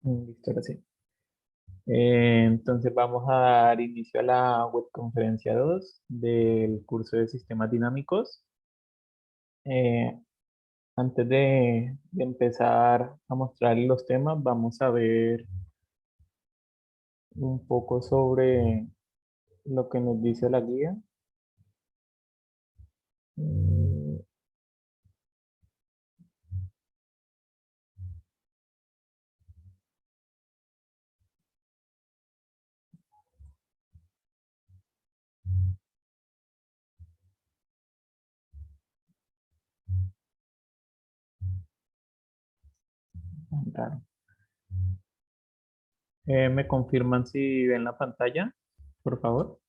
Listo, ahora sí. Entonces vamos a dar inicio a la webconferencia 2 del curso de sistemas dinámicos. Eh, Antes de empezar a mostrar los temas, vamos a ver un poco sobre lo que nos dice la guía. Mm, Raro. ¿Me confirman si ven la pantalla, por favor?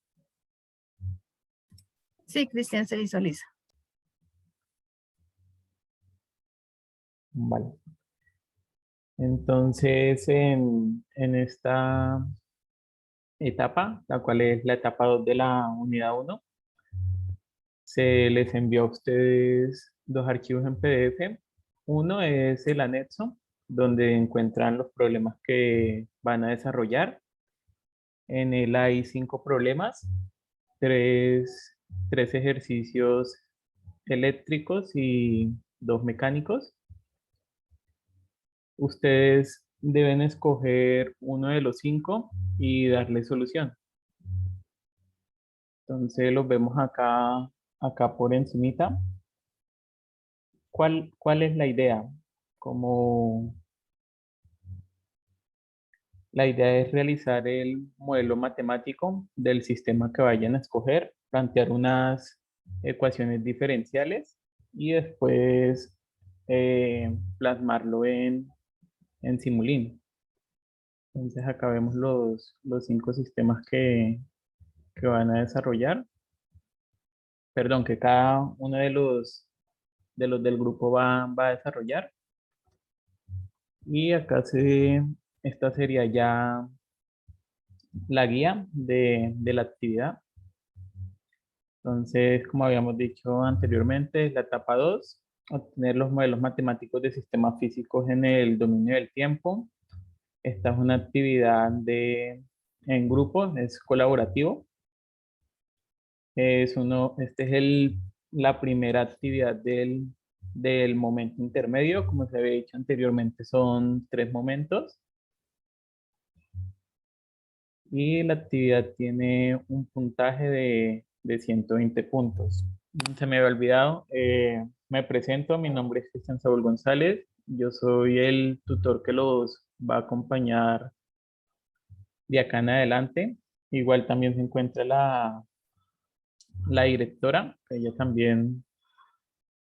Sí, Cristian, se visualiza. Vale. Entonces, en esta etapa, la cual es la etapa 2 de la unidad 1, se les envió a ustedes dos archivos en PDF. Uno es el anexo, donde encuentran los problemas que van a desarrollar. En él hay 5 problemas, tres, tres ejercicios eléctricos y 2 mecánicos. Ustedes deben escoger uno de los 5 y darle solución. Entonces los vemos acá por encimita. ¿Cuál es la idea? Como la idea es realizar el modelo matemático del sistema que vayan a escoger, plantear unas ecuaciones diferenciales y después plasmarlo en Simulink. Entonces acá vemos los 5 sistemas que van a desarrollar. Perdón, que cada uno de los del grupo va a desarrollar. Y esta sería ya la guía de la actividad. Entonces, como habíamos dicho anteriormente, la etapa 2, obtener los modelos matemáticos de sistemas físicos en el dominio del tiempo. Esta es una actividad en grupo, es colaborativo. Este es la primera actividad del momento intermedio. Como se había dicho anteriormente, son 3 momentos. Y la actividad tiene un puntaje de 120 puntos. Se me había olvidado, me presento, mi nombre es Cristian Saúl González, yo soy el tutor que los va a acompañar de acá en adelante. Igual también se encuentra la directora, que ella también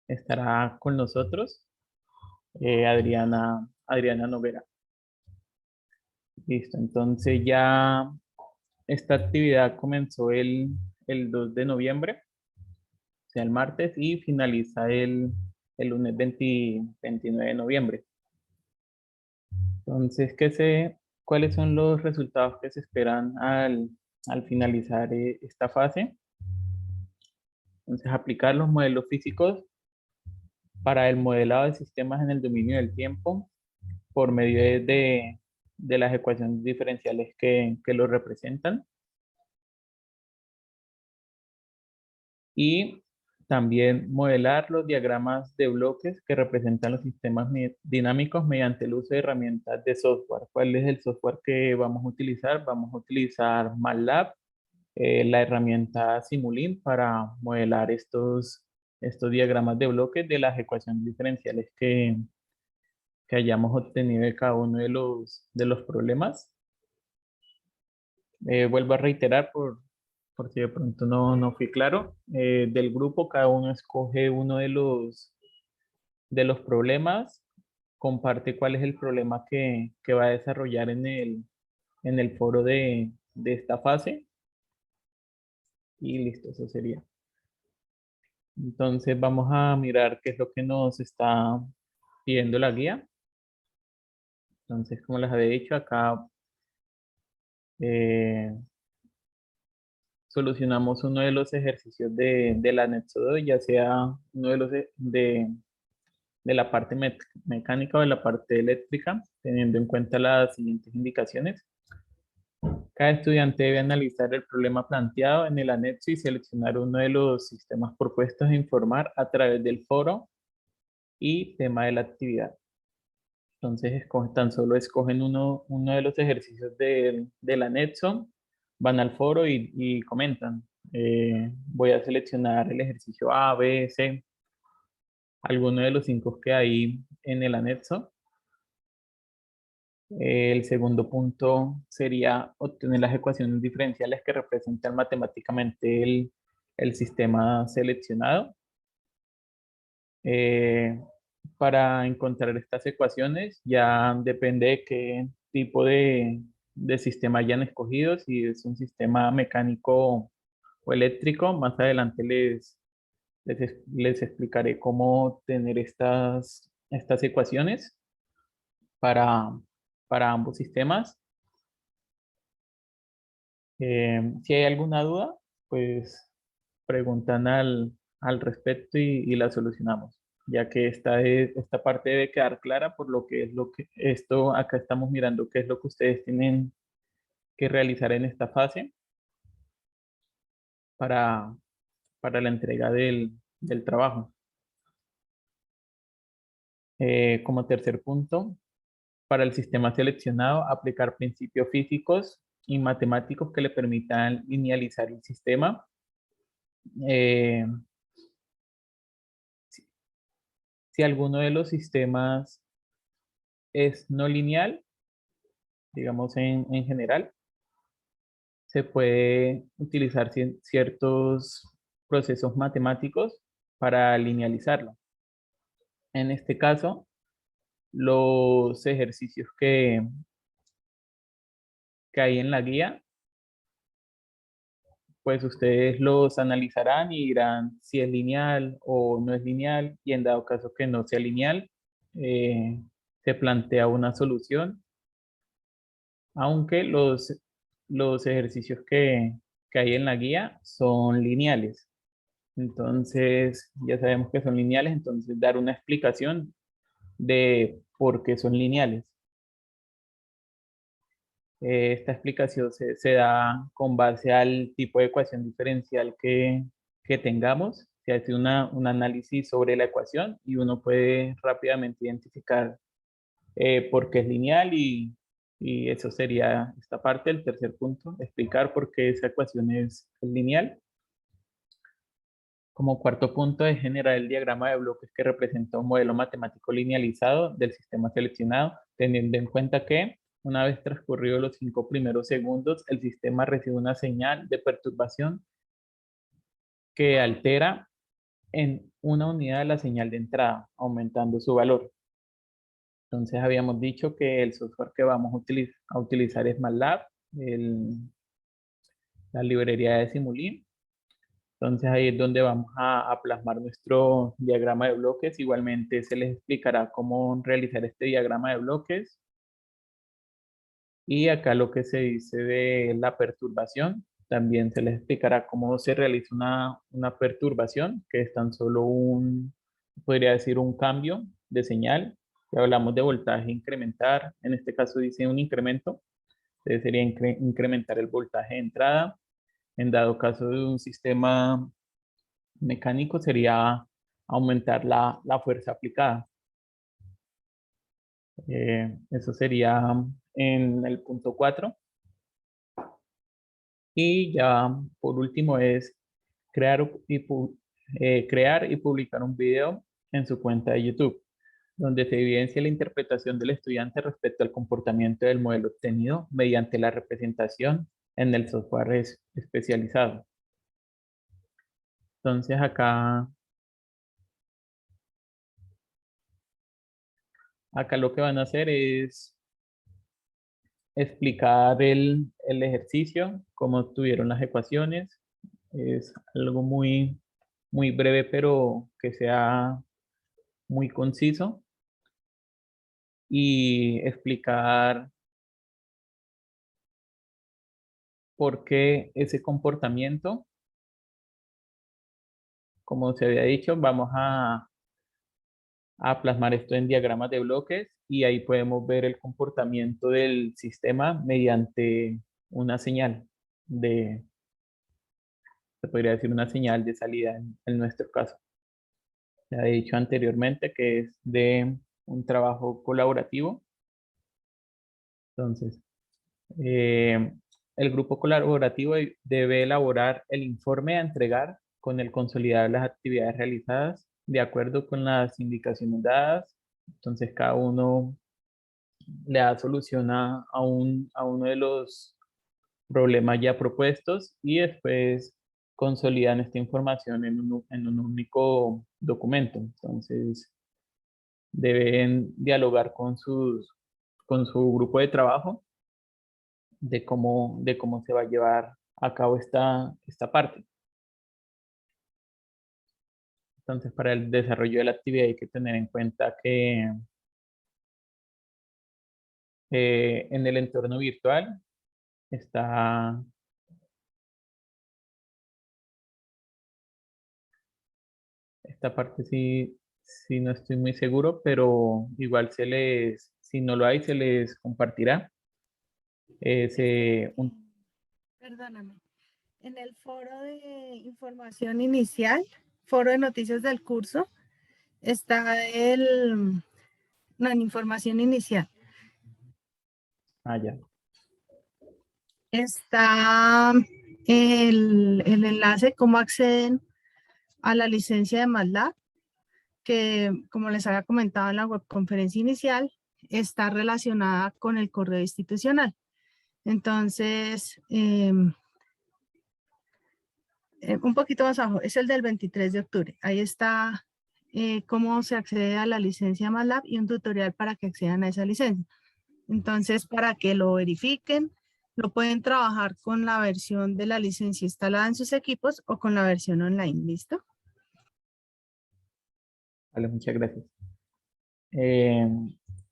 estará con nosotros, Adriana Noguera. Listo, entonces ya esta actividad comenzó el 2 de noviembre, o sea, el martes, y finaliza el lunes 29 de noviembre. Entonces, ¿cuáles son los resultados que se esperan al finalizar esta fase? Entonces, aplicar los modelos físicos para el modelado de sistemas en el dominio del tiempo por medio de las ecuaciones diferenciales que lo representan. Y también modelar los diagramas de bloques que representan los sistemas dinámicos mediante el uso de herramientas de software. ¿Cuál es el software que vamos a utilizar? Vamos a utilizar MATLAB, la herramienta Simulink para modelar estos diagramas de bloques de las ecuaciones diferenciales que hayamos obtenido de cada uno de los problemas. Vuelvo a reiterar por si de pronto no fui claro. Del grupo, cada uno escoge uno de los problemas, comparte cuál es el problema que va a desarrollar en el foro de esta fase y listo, eso sería. Entonces vamos a mirar qué es lo que nos está pidiendo la guía. Entonces, como les había dicho, acá eh, solucionamos uno de los ejercicios del anexo 2, ya sea uno de de la parte mecánica o de la parte eléctrica, teniendo en cuenta las siguientes indicaciones. Cada estudiante debe analizar el problema planteado en el anexo y seleccionar uno de los sistemas propuestos e informar a través del foro y tema de la actividad. Entonces, tan solo escogen uno de los ejercicios del anexo, van al foro y comentan. Voy a seleccionar el ejercicio A, B, C, alguno de los 5 que hay en el anexo. El segundo punto sería obtener las ecuaciones diferenciales que representan matemáticamente el sistema seleccionado. Para encontrar estas ecuaciones ya depende de qué tipo de sistema hayan escogido, si es un sistema mecánico o eléctrico. Más adelante les explicaré cómo tener estas ecuaciones para, para ambos sistemas. Si hay alguna duda, pues preguntan al respecto y la solucionamos, ya que esta parte debe quedar clara por lo que es lo que esto acá estamos mirando, qué es lo que ustedes tienen que realizar en esta fase para, para la entrega del trabajo. Como tercer punto, para el sistema seleccionado, aplicar principios físicos y matemáticos que le permitan linealizar el sistema. Eh, si alguno de los sistemas es no lineal, digamos en general, se puede utilizar ciertos procesos matemáticos para linealizarlo. En este caso, los ejercicios que hay en la guía, pues ustedes los analizarán y dirán si es lineal o no es lineal, y en dado caso que no sea lineal, se plantea una solución, aunque los ejercicios que hay en la guía son lineales. Entonces, ya sabemos que son lineales, entonces dar una explicación de por qué son lineales. Esta explicación se da con base al tipo de ecuación diferencial que tengamos. Se hace un análisis sobre la ecuación y uno puede rápidamente identificar por qué es lineal y eso sería esta parte, el tercer punto, explicar por qué esa ecuación es lineal. Como cuarto punto es generar el diagrama de bloques que representa un modelo matemático linealizado del sistema seleccionado, teniendo en cuenta que una vez transcurridos los 5 primeros segundos, el sistema recibe una señal de perturbación que altera en una unidad de la señal de entrada, aumentando su valor. Entonces habíamos dicho que el software que vamos a utilizar es MATLAB, la librería de Simulink. Entonces ahí es donde vamos a plasmar nuestro diagrama de bloques. Igualmente se les explicará cómo realizar este diagrama de bloques. Y acá lo que se dice de la perturbación, también se les explicará cómo se realiza una perturbación, que es tan solo podría decir un cambio de señal. Si hablamos de voltaje incrementar, en este caso dice un incremento, sería incrementar el voltaje de entrada. En dado caso de un sistema mecánico sería aumentar la fuerza aplicada. Eso sería en el punto 4. Y ya por último es crear crear y publicar un video en su cuenta de YouTube, donde se evidencia la interpretación del estudiante respecto al comportamiento del modelo obtenido mediante la representación en el software especializado. Entonces acá lo que van a hacer es explicar el ejercicio, cómo tuvieron las ecuaciones. Es algo muy breve, pero que sea muy conciso. Y explicar por qué ese comportamiento, como se había dicho, vamos a plasmar esto en diagramas de bloques y ahí podemos ver el comportamiento del sistema mediante una señal de, se podría decir una señal de salida en nuestro caso. Ya he dicho anteriormente que es de un trabajo colaborativo. Entonces, eh, el grupo colaborativo debe elaborar el informe a entregar con el consolidar las actividades realizadas de acuerdo con las indicaciones dadas. Entonces, cada uno le da solución a uno de los problemas ya propuestos y después consolidan esta información en un único documento. Entonces, deben dialogar con su grupo de trabajo de cómo se va a llevar a cabo esta parte. Entonces, para el desarrollo de la actividad hay que tener en cuenta que en el entorno virtual está esta parte, sí, sí no estoy muy seguro, pero igual si no lo hay, se les compartirá. Perdóname. En el foro de información inicial, foro de noticias del curso, está no, en información inicial. Ya. Está el enlace, cómo acceden a la licencia de MATLAB, que como les había comentado en la webconferencia inicial, está relacionada con el correo institucional. Entonces, un poquito más abajo, es el del 23 de octubre. Ahí está cómo se accede a la licencia MATLAB y un tutorial para que accedan a esa licencia. Entonces, para que lo verifiquen, lo pueden trabajar con la versión de la licencia instalada en sus equipos o con la versión online. ¿Listo? Vale, muchas gracias. Eh,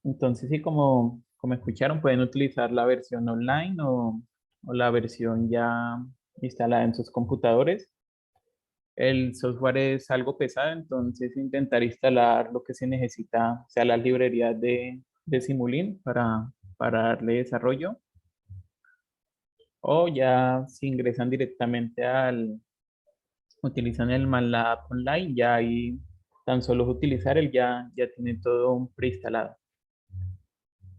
entonces, sí, como escucharon, pueden utilizar la versión online o la versión ya instalada en sus computadores. El software es algo pesado, entonces intentar instalar lo que se necesita, o sea, las librerías de Simulink para darle desarrollo. O ya si ingresan directamente utilizan el MATLAB online, ya ahí tan solo es utilizar el ya tiene todo preinstalado.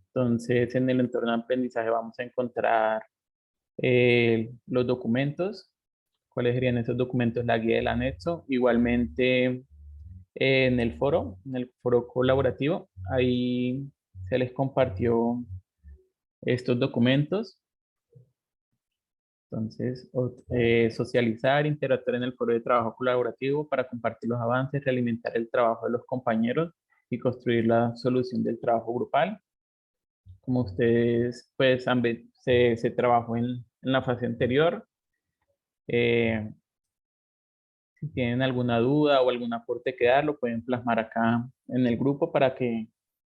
Entonces, en el entorno de aprendizaje vamos a encontrar los documentos. ¿Cuáles serían esos documentos? La guía del anexo. Igualmente, en el foro colaborativo, ahí se les compartió estos documentos. Entonces, socializar, interactuar en el foro de trabajo colaborativo para compartir los avances, realimentar el trabajo de los compañeros y construir la solución del trabajo grupal. Como ustedes pues se trabajó en la fase anterior. Eh, si tienen alguna duda o algún aporte que dar, lo pueden plasmar acá en el grupo para que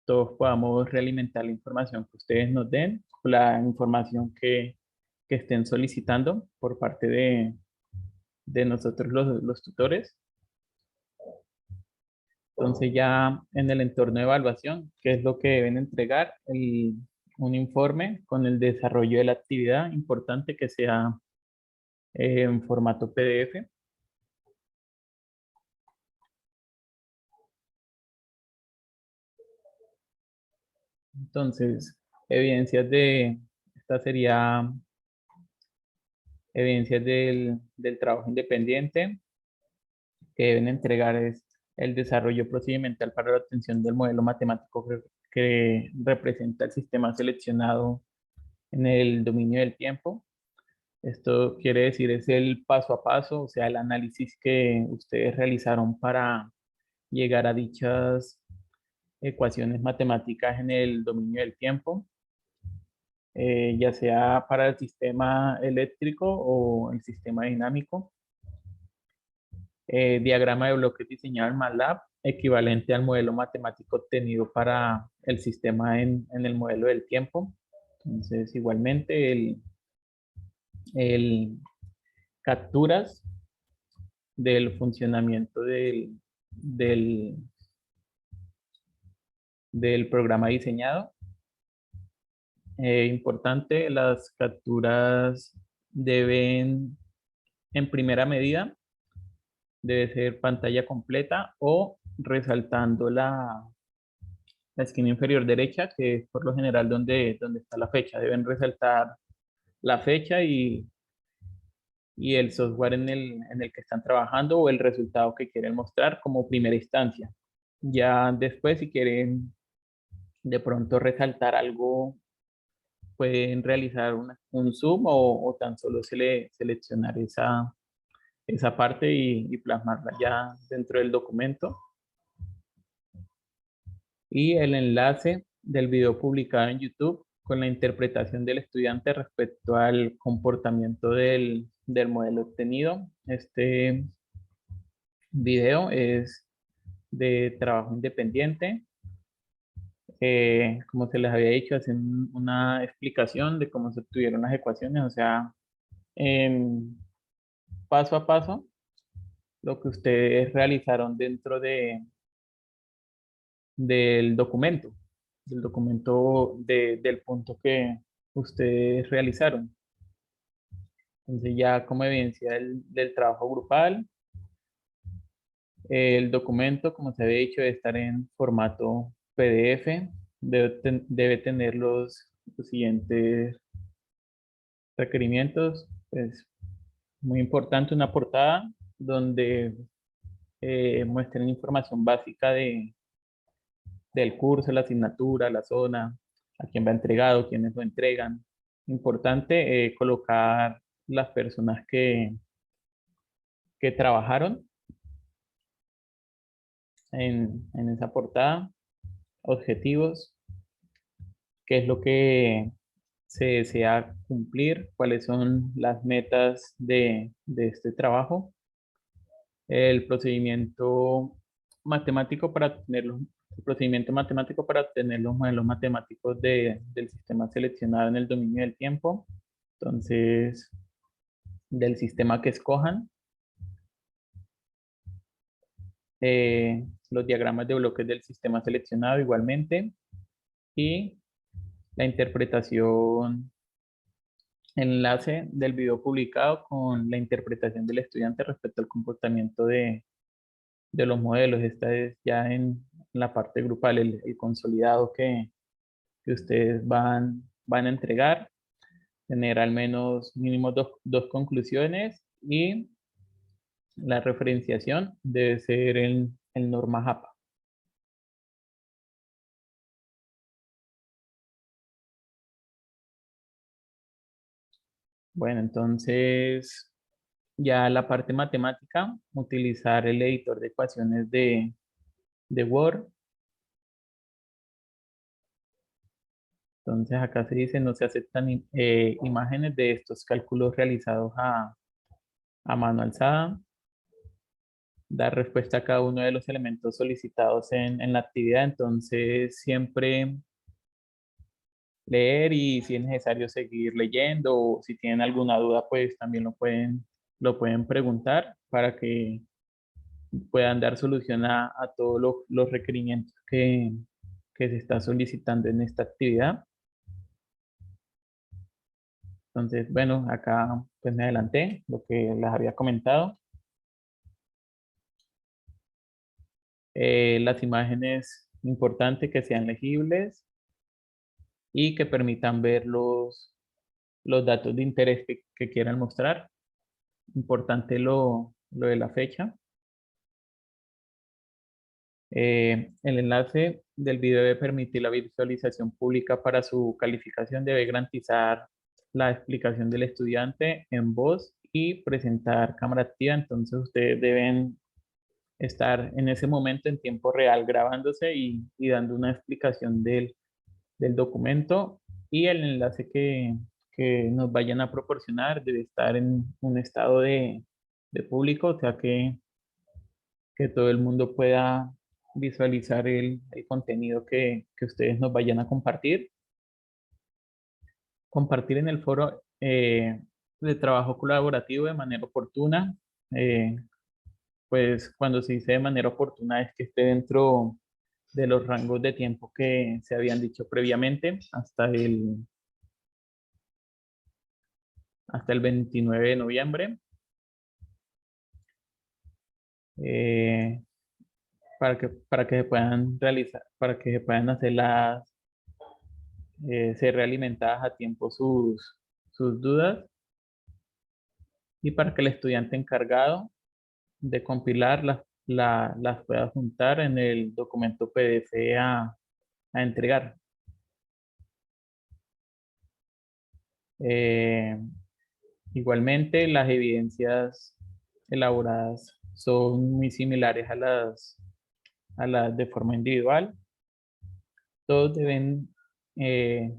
todos podamos realimentar la información que ustedes nos den, la información que estén solicitando por parte de nosotros los tutores. Entonces ya en el entorno de evaluación, ¿qué es lo que deben entregar? Un informe con el desarrollo de la actividad, importante que sea en formato PDF. Entonces, esta sería evidencias del trabajo independiente que deben entregar es el desarrollo procedimental para la obtención del modelo matemático que representa el sistema seleccionado en el dominio del tiempo. Esto quiere decir es el paso a paso, o sea, el análisis que ustedes realizaron para llegar a dichas ecuaciones matemáticas en el dominio del tiempo, ya sea para el sistema eléctrico o el sistema dinámico. Diagrama de bloques diseñado en MATLAB, equivalente al modelo matemático obtenido para el sistema en el modelo del tiempo. Entonces, igualmente, el capturas del funcionamiento del del programa diseñado. Importante, las capturas deben, en primera medida, debe ser pantalla completa o resaltando la esquina inferior derecha, que es por lo general donde está la fecha. Deben resaltar la fecha y el software en el que están trabajando o el resultado que quieren mostrar como primera instancia. Ya después, si quieren de pronto resaltar algo, pueden realizar un zoom o tan solo seleccionar esa parte y plasmarla ya dentro del documento. Y el enlace del video publicado en YouTube con la interpretación del estudiante respecto al comportamiento del modelo obtenido. Este video es de trabajo independiente. Como se les había dicho, hacen una explicación de cómo se obtuvieron las ecuaciones, o sea, paso a paso, lo que ustedes realizaron dentro del documento, del punto que ustedes realizaron. Entonces ya como evidencia del trabajo grupal, el documento, como se había dicho, debe estar en formato PDF, debe tener los siguientes requerimientos. Pues muy importante, una portada donde muestren información básica del curso, la asignatura, la zona, a quién va entregado, quiénes lo entregan. Importante colocar las personas que trabajaron en esa portada, objetivos, qué es lo que se desea cumplir, cuáles son las metas de este trabajo, el procedimiento matemático para obtener el procedimiento matemático para obtener los modelos matemáticos del sistema seleccionado en el dominio del tiempo. Entonces, del sistema que escojan, los diagramas de bloques del sistema seleccionado igualmente, y la interpretación, enlace del video publicado con la interpretación del estudiante respecto al comportamiento de los modelos. Esta es ya en la parte grupal, el consolidado que ustedes van a entregar, tener al menos mínimo dos conclusiones, y la referenciación debe ser el norma JAPA. Bueno, entonces ya la parte matemática, utilizar el editor de ecuaciones de Word. Entonces acá se dice no se aceptan imágenes de estos cálculos realizados a mano alzada. Dar respuesta a cada uno de los elementos solicitados en la actividad. Entonces siempre leer, y si es necesario seguir leyendo, o si tienen alguna duda, pues también lo pueden preguntar para que puedan dar solución a todos los requerimientos que se está solicitando en esta actividad. Entonces, bueno, acá pues me adelanté lo que les había comentado. Las imágenes, importante que sean legibles y que permitan ver los datos de interés que quieran mostrar. Importante lo de la fecha. El enlace del video debe permitir la visualización pública para su calificación, debe garantizar la explicación del estudiante en voz y presentar cámara activa. Entonces ustedes deben estar en ese momento en tiempo real grabándose y dando una explicación del documento, y el enlace que nos vayan a proporcionar debe estar en un estado de público, o sea que todo el mundo pueda visualizar el contenido que ustedes nos vayan a compartir. Compartir en el foro de trabajo colaborativo de manera oportuna. Pues cuando se dice de manera oportuna es que esté dentro de los rangos de tiempo que se habían dicho previamente hasta el 29 de noviembre. Para que se puedan realizar, para que se puedan hacer ser realimentadas a tiempo sus dudas, y para que el estudiante encargado de compilar las pueda juntar en el documento PDF a entregar. Igualmente, las evidencias elaboradas son muy similares a las de forma individual. Todos deben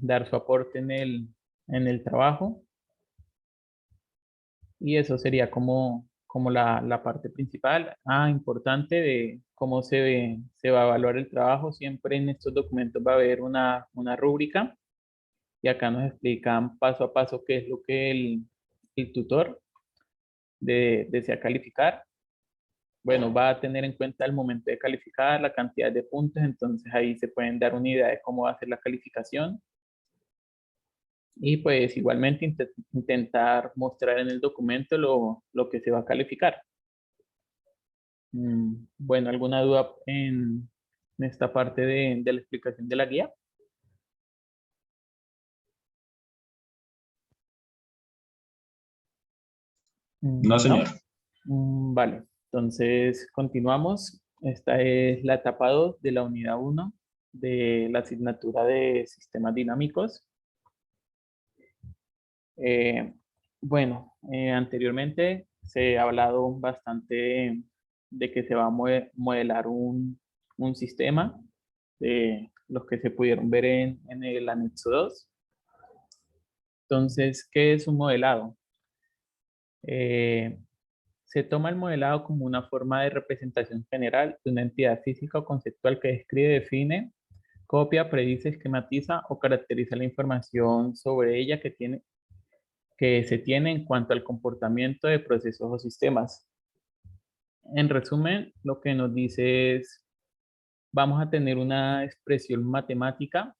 dar su aporte en el trabajo, y eso sería como la parte principal. Importante de cómo se va a evaluar el trabajo. Siempre en estos documentos va a haber una rúbrica, y acá nos explican paso a paso qué es lo que el tutor desea calificar. Bueno, va a tener en cuenta el momento de calificar, la cantidad de puntos, entonces ahí se pueden dar una idea de cómo va a ser la calificación. Y pues igualmente intentar mostrar en el documento lo que se va a calificar. Bueno, ¿alguna duda en esta parte de la explicación de la guía? No, señor. Vale, entonces continuamos. Esta es la etapa 2 de la unidad 1 de la asignatura de sistemas dinámicos. Bueno, anteriormente se ha hablado bastante de que se va a modelar un sistema, de los que se pudieron ver en el anexo 2. Entonces, ¿qué es un modelado? Se toma el modelado como una forma de representación general de una entidad física o conceptual que describe, define, copia, predice, esquematiza o caracteriza la información sobre ella que se tiene en cuanto al comportamiento de procesos o sistemas. En resumen, lo que nos dice es, vamos a tener una expresión matemática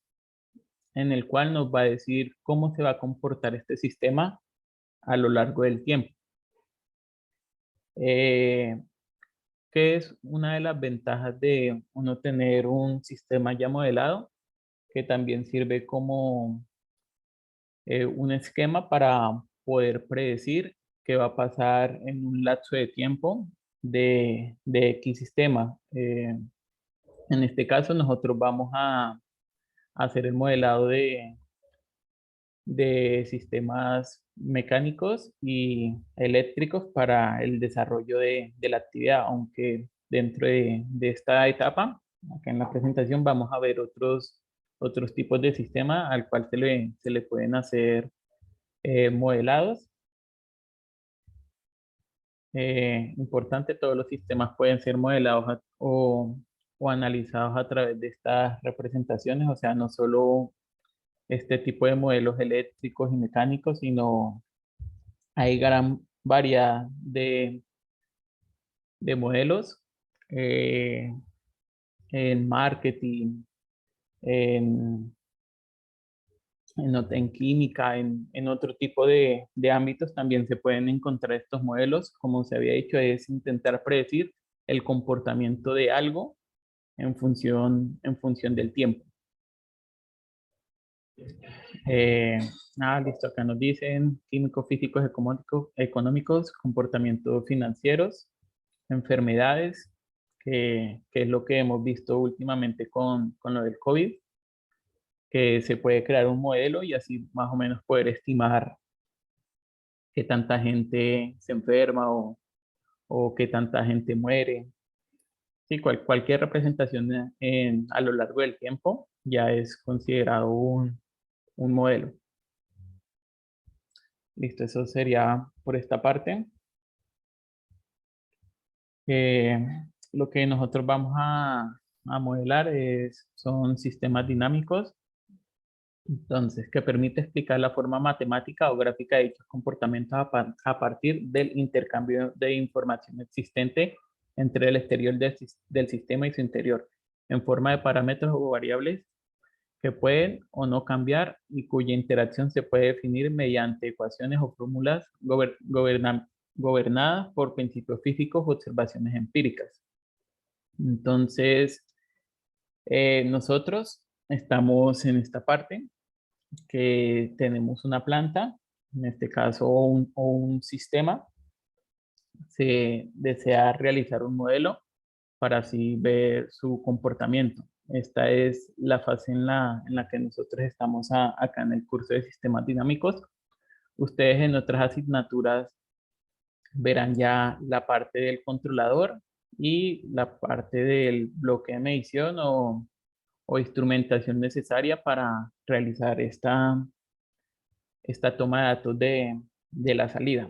en el cual nos va a decir cómo se va a comportar este sistema a lo largo del tiempo. ¿Qué es una de las ventajas de uno tener un sistema ya modelado? Que también sirve como un esquema para poder predecir qué va a pasar en un lapso de tiempo de X sistema. En este caso, nosotros vamos a hacer el modelado de sistemas mecánicos y eléctricos para el desarrollo de la actividad, aunque dentro de esta etapa, acá en la presentación, vamos a ver otros tipos de sistema al cual se le pueden hacer modelados. Importante, todos los sistemas pueden ser modelados o analizados a través de estas representaciones, o sea, no solo este tipo de modelos eléctricos y mecánicos, sino hay gran variedad de modelos en marketing, en, en química, en otro tipo de ámbitos también se pueden encontrar estos modelos. Como se había dicho, es intentar predecir el comportamiento de algo en función del tiempo. Listo, acá nos dicen químicos, físicos, económicos, comportamientos financieros, enfermedades, que es lo que hemos visto últimamente con lo del COVID, que se puede crear un modelo y así más o menos poder estimar qué tanta gente se enferma o qué tanta gente muere. Sí, cualquier representación a lo largo del tiempo ya es considerado un modelo. Listo, eso sería por esta parte. Lo que nosotros vamos a modelar son sistemas dinámicos, entonces, que permite explicar la forma matemática o gráfica de dichos comportamientos a partir del intercambio de información existente entre el exterior del sistema y su interior. en forma de parámetros o variables que pueden o no cambiar y cuya interacción se puede definir mediante ecuaciones o fórmulas gobernadas por principios físicos o observaciones empíricas. Entonces, nosotros estamos en esta parte que tenemos una planta, en este caso un sistema. Se desea realizar un modelo para así ver su comportamiento. Esta es la fase en la que nosotros estamos acá en el curso de sistemas dinámicos. Ustedes en otras asignaturas verán ya la parte del controlador y la parte del bloque de medición o instrumentación necesaria para realizar esta toma de datos de la salida.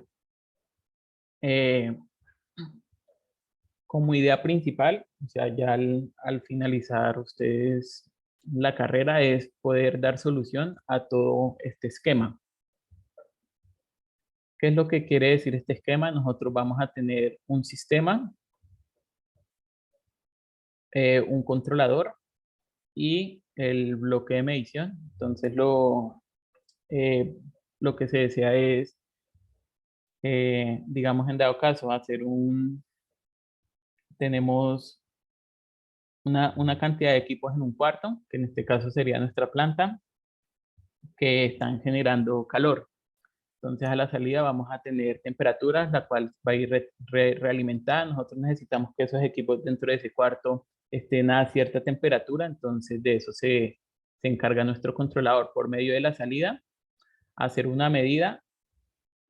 Como idea principal, o sea, ya al finalizar ustedes la carrera, es poder dar solución a todo este esquema. ¿Qué es lo que quiere decir este esquema? Nosotros vamos a tener un sistema, un controlador y el bloque de medición. Entonces lo que se desea es, digamos en dado caso, tenemos una cantidad de equipos en un cuarto, que en este caso sería nuestra planta, que están generando calor. Entonces a la salida vamos a tener temperaturas, la cual va a ir realimentada. Nosotros necesitamos que esos equipos dentro de ese cuarto estén a cierta temperatura, entonces de eso se encarga nuestro controlador por medio de la salida, hacer una medida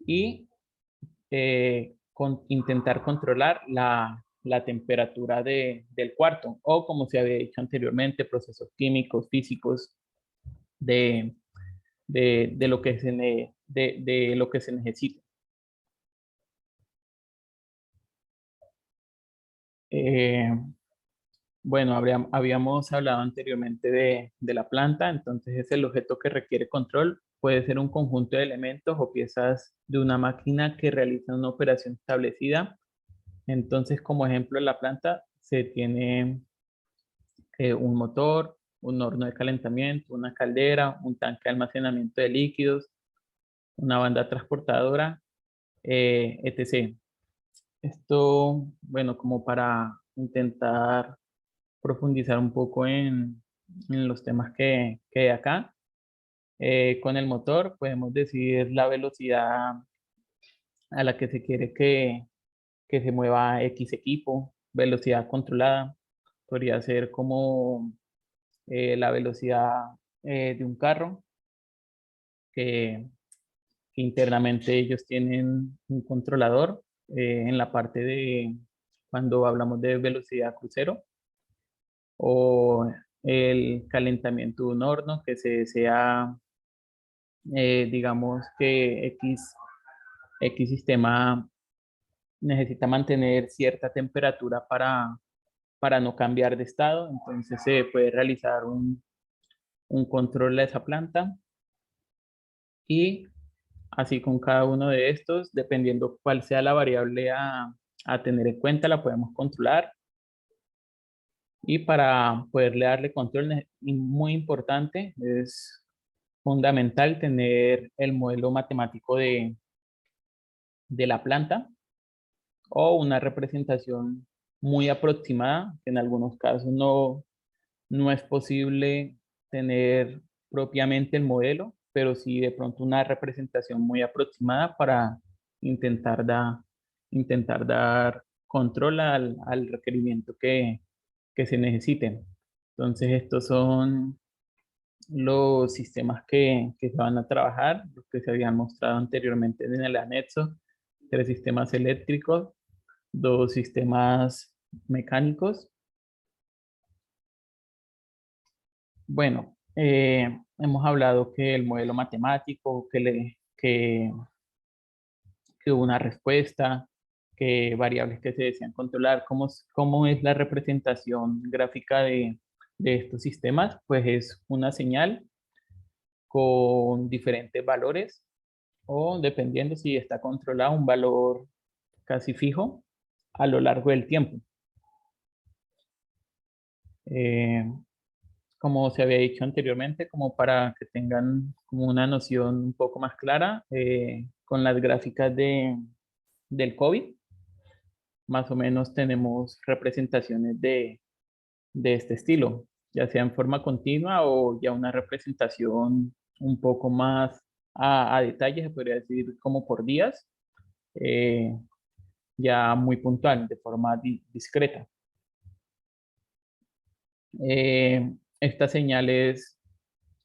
y intentar controlar la temperatura del cuarto, o como se había dicho anteriormente, procesos químicos, físicos de lo que de lo que se necesita. Bueno, habíamos hablado anteriormente de la planta, entonces es el objeto que requiere control. Puede ser un conjunto de elementos o piezas de una máquina que realizan una operación establecida. Entonces, como ejemplo, en la planta se tiene un motor, un horno de calentamiento, una caldera, un tanque de almacenamiento de líquidos, una banda transportadora, etc. Esto, bueno, como para intentar profundizar un poco en los temas que hay acá. Con el motor podemos decidir la velocidad a la que se quiere que se mueva X equipo, velocidad controlada. Podría ser como la velocidad de un carro, que, que internamente ellos tienen un controlador en la parte de cuando hablamos de velocidad crucero, o el calentamiento de un horno que se desea, digamos que X sistema necesita mantener cierta temperatura para no cambiar de estado, entonces se puede realizar un control de esa planta y así con cada uno de estos, dependiendo cuál sea la variable a tener en cuenta, la podemos controlar. Y para poderle darle control, muy importante, es fundamental tener el modelo matemático de la planta o una representación muy aproximada, que en algunos casos no es posible tener propiamente el modelo, pero sí de pronto una representación muy aproximada para intentar, intentar dar control al requerimiento que se necesite. Entonces, estos son los sistemas que se van a trabajar, los que se habían mostrado anteriormente en el anexo: 3 sistemas eléctricos, 2 sistemas mecánicos. Bueno, hemos hablado que el modelo matemático, que una respuesta, que variables que se desean controlar. ¿Cómo es la representación gráfica de estos sistemas? Pues es una señal con diferentes valores, o dependiendo si está controlado, un valor casi fijo a lo largo del tiempo. Como se había dicho anteriormente, como para que tengan como una noción un poco más clara, con las gráficas del COVID, más o menos tenemos representaciones de este estilo, ya sea en forma continua o ya una representación un poco más a detalle, se podría decir como por días, eh, ya muy puntual, de forma discreta. Estas señales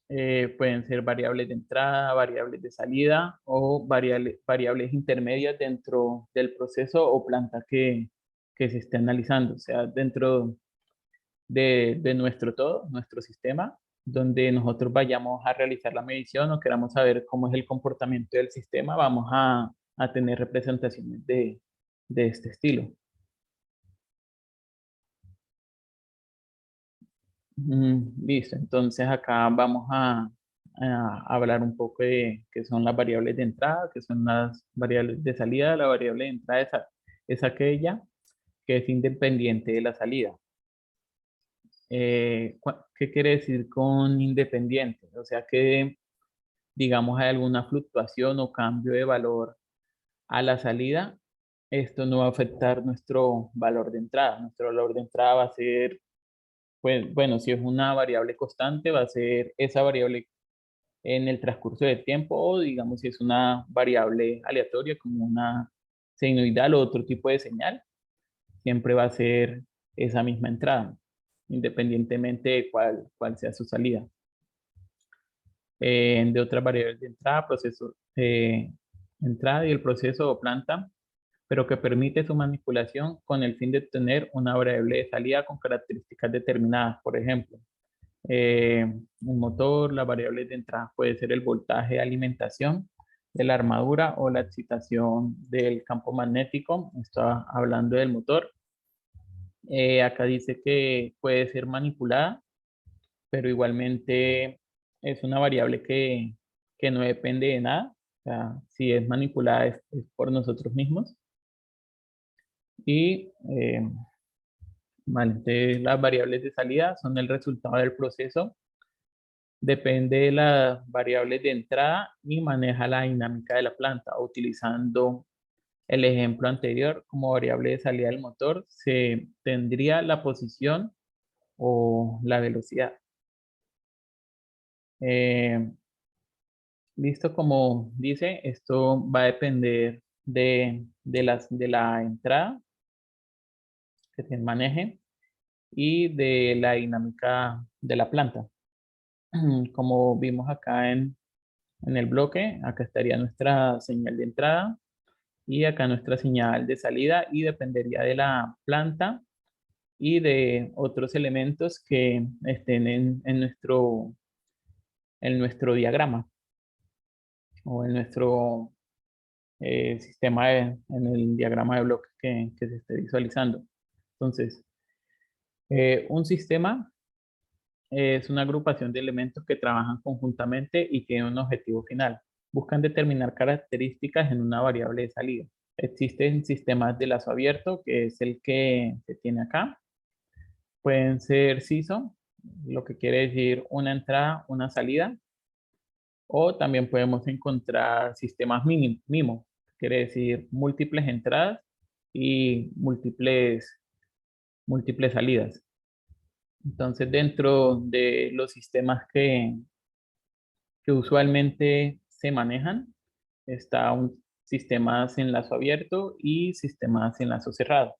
pueden ser variables de entrada, variables de salida o variables intermedias dentro del proceso o planta que se esté analizando, o sea, dentro de nuestro todo, nuestro sistema, donde nosotros vayamos a realizar la medición o queramos saber cómo es el comportamiento del sistema, vamos a tener representaciones de este estilo. Listo, entonces acá vamos a hablar un poco de qué son las variables de entrada, qué son las variables de salida. La variable de entrada es aquella que es independiente de la salida. ¿Qué quiere decir con independiente? O sea que, digamos, hay alguna fluctuación o cambio de valor a la salida, esto no va a afectar nuestro valor de entrada. Nuestro valor de entrada va a ser, pues, bueno, si es una variable constante, va a ser esa variable en el transcurso del tiempo, o digamos, si es una variable aleatoria, como una senoidal o otro tipo de señal, siempre va a ser esa misma entrada, independientemente de cuál sea su salida. De otras variables de entrada, proceso, entrada y el proceso o planta, pero que permite su manipulación con el fin de obtener una variable de salida con características determinadas. Por ejemplo, un motor, las variables de entrada puede ser el voltaje de alimentación de la armadura o la excitación del campo magnético. Está hablando del motor. Acá dice que puede ser manipulada, pero igualmente es una variable que no depende de nada. O sea, si es manipulada es por nosotros mismos. Y vale, entonces las variables de salida son el resultado del proceso, depende de las variables de entrada y maneja la dinámica de la planta. Utilizando el ejemplo anterior como variable de salida del motor, se tendría la posición o la velocidad. Listo, como dice, esto va a depender de la entrada que se maneje y de la dinámica de la planta. Como vimos acá en el bloque, acá estaría nuestra señal de entrada y acá nuestra señal de salida, y dependería de la planta y de otros elementos que estén en nuestro diagrama o en nuestro sistema en el diagrama de bloques que se esté visualizando. Entonces, un sistema es una agrupación de elementos que trabajan conjuntamente y tienen un objetivo final. Buscan determinar características en una variable de salida. Existen sistemas de lazo abierto, que es el que se tiene acá. Pueden ser SISO, lo que quiere decir una entrada, una salida. O también podemos encontrar sistemas MIMO, quiere decir múltiples entradas y múltiples salidas. Entonces, dentro de los sistemas que usualmente se manejan, está un sistemas en lazo abierto y sistemas en lazo cerrado.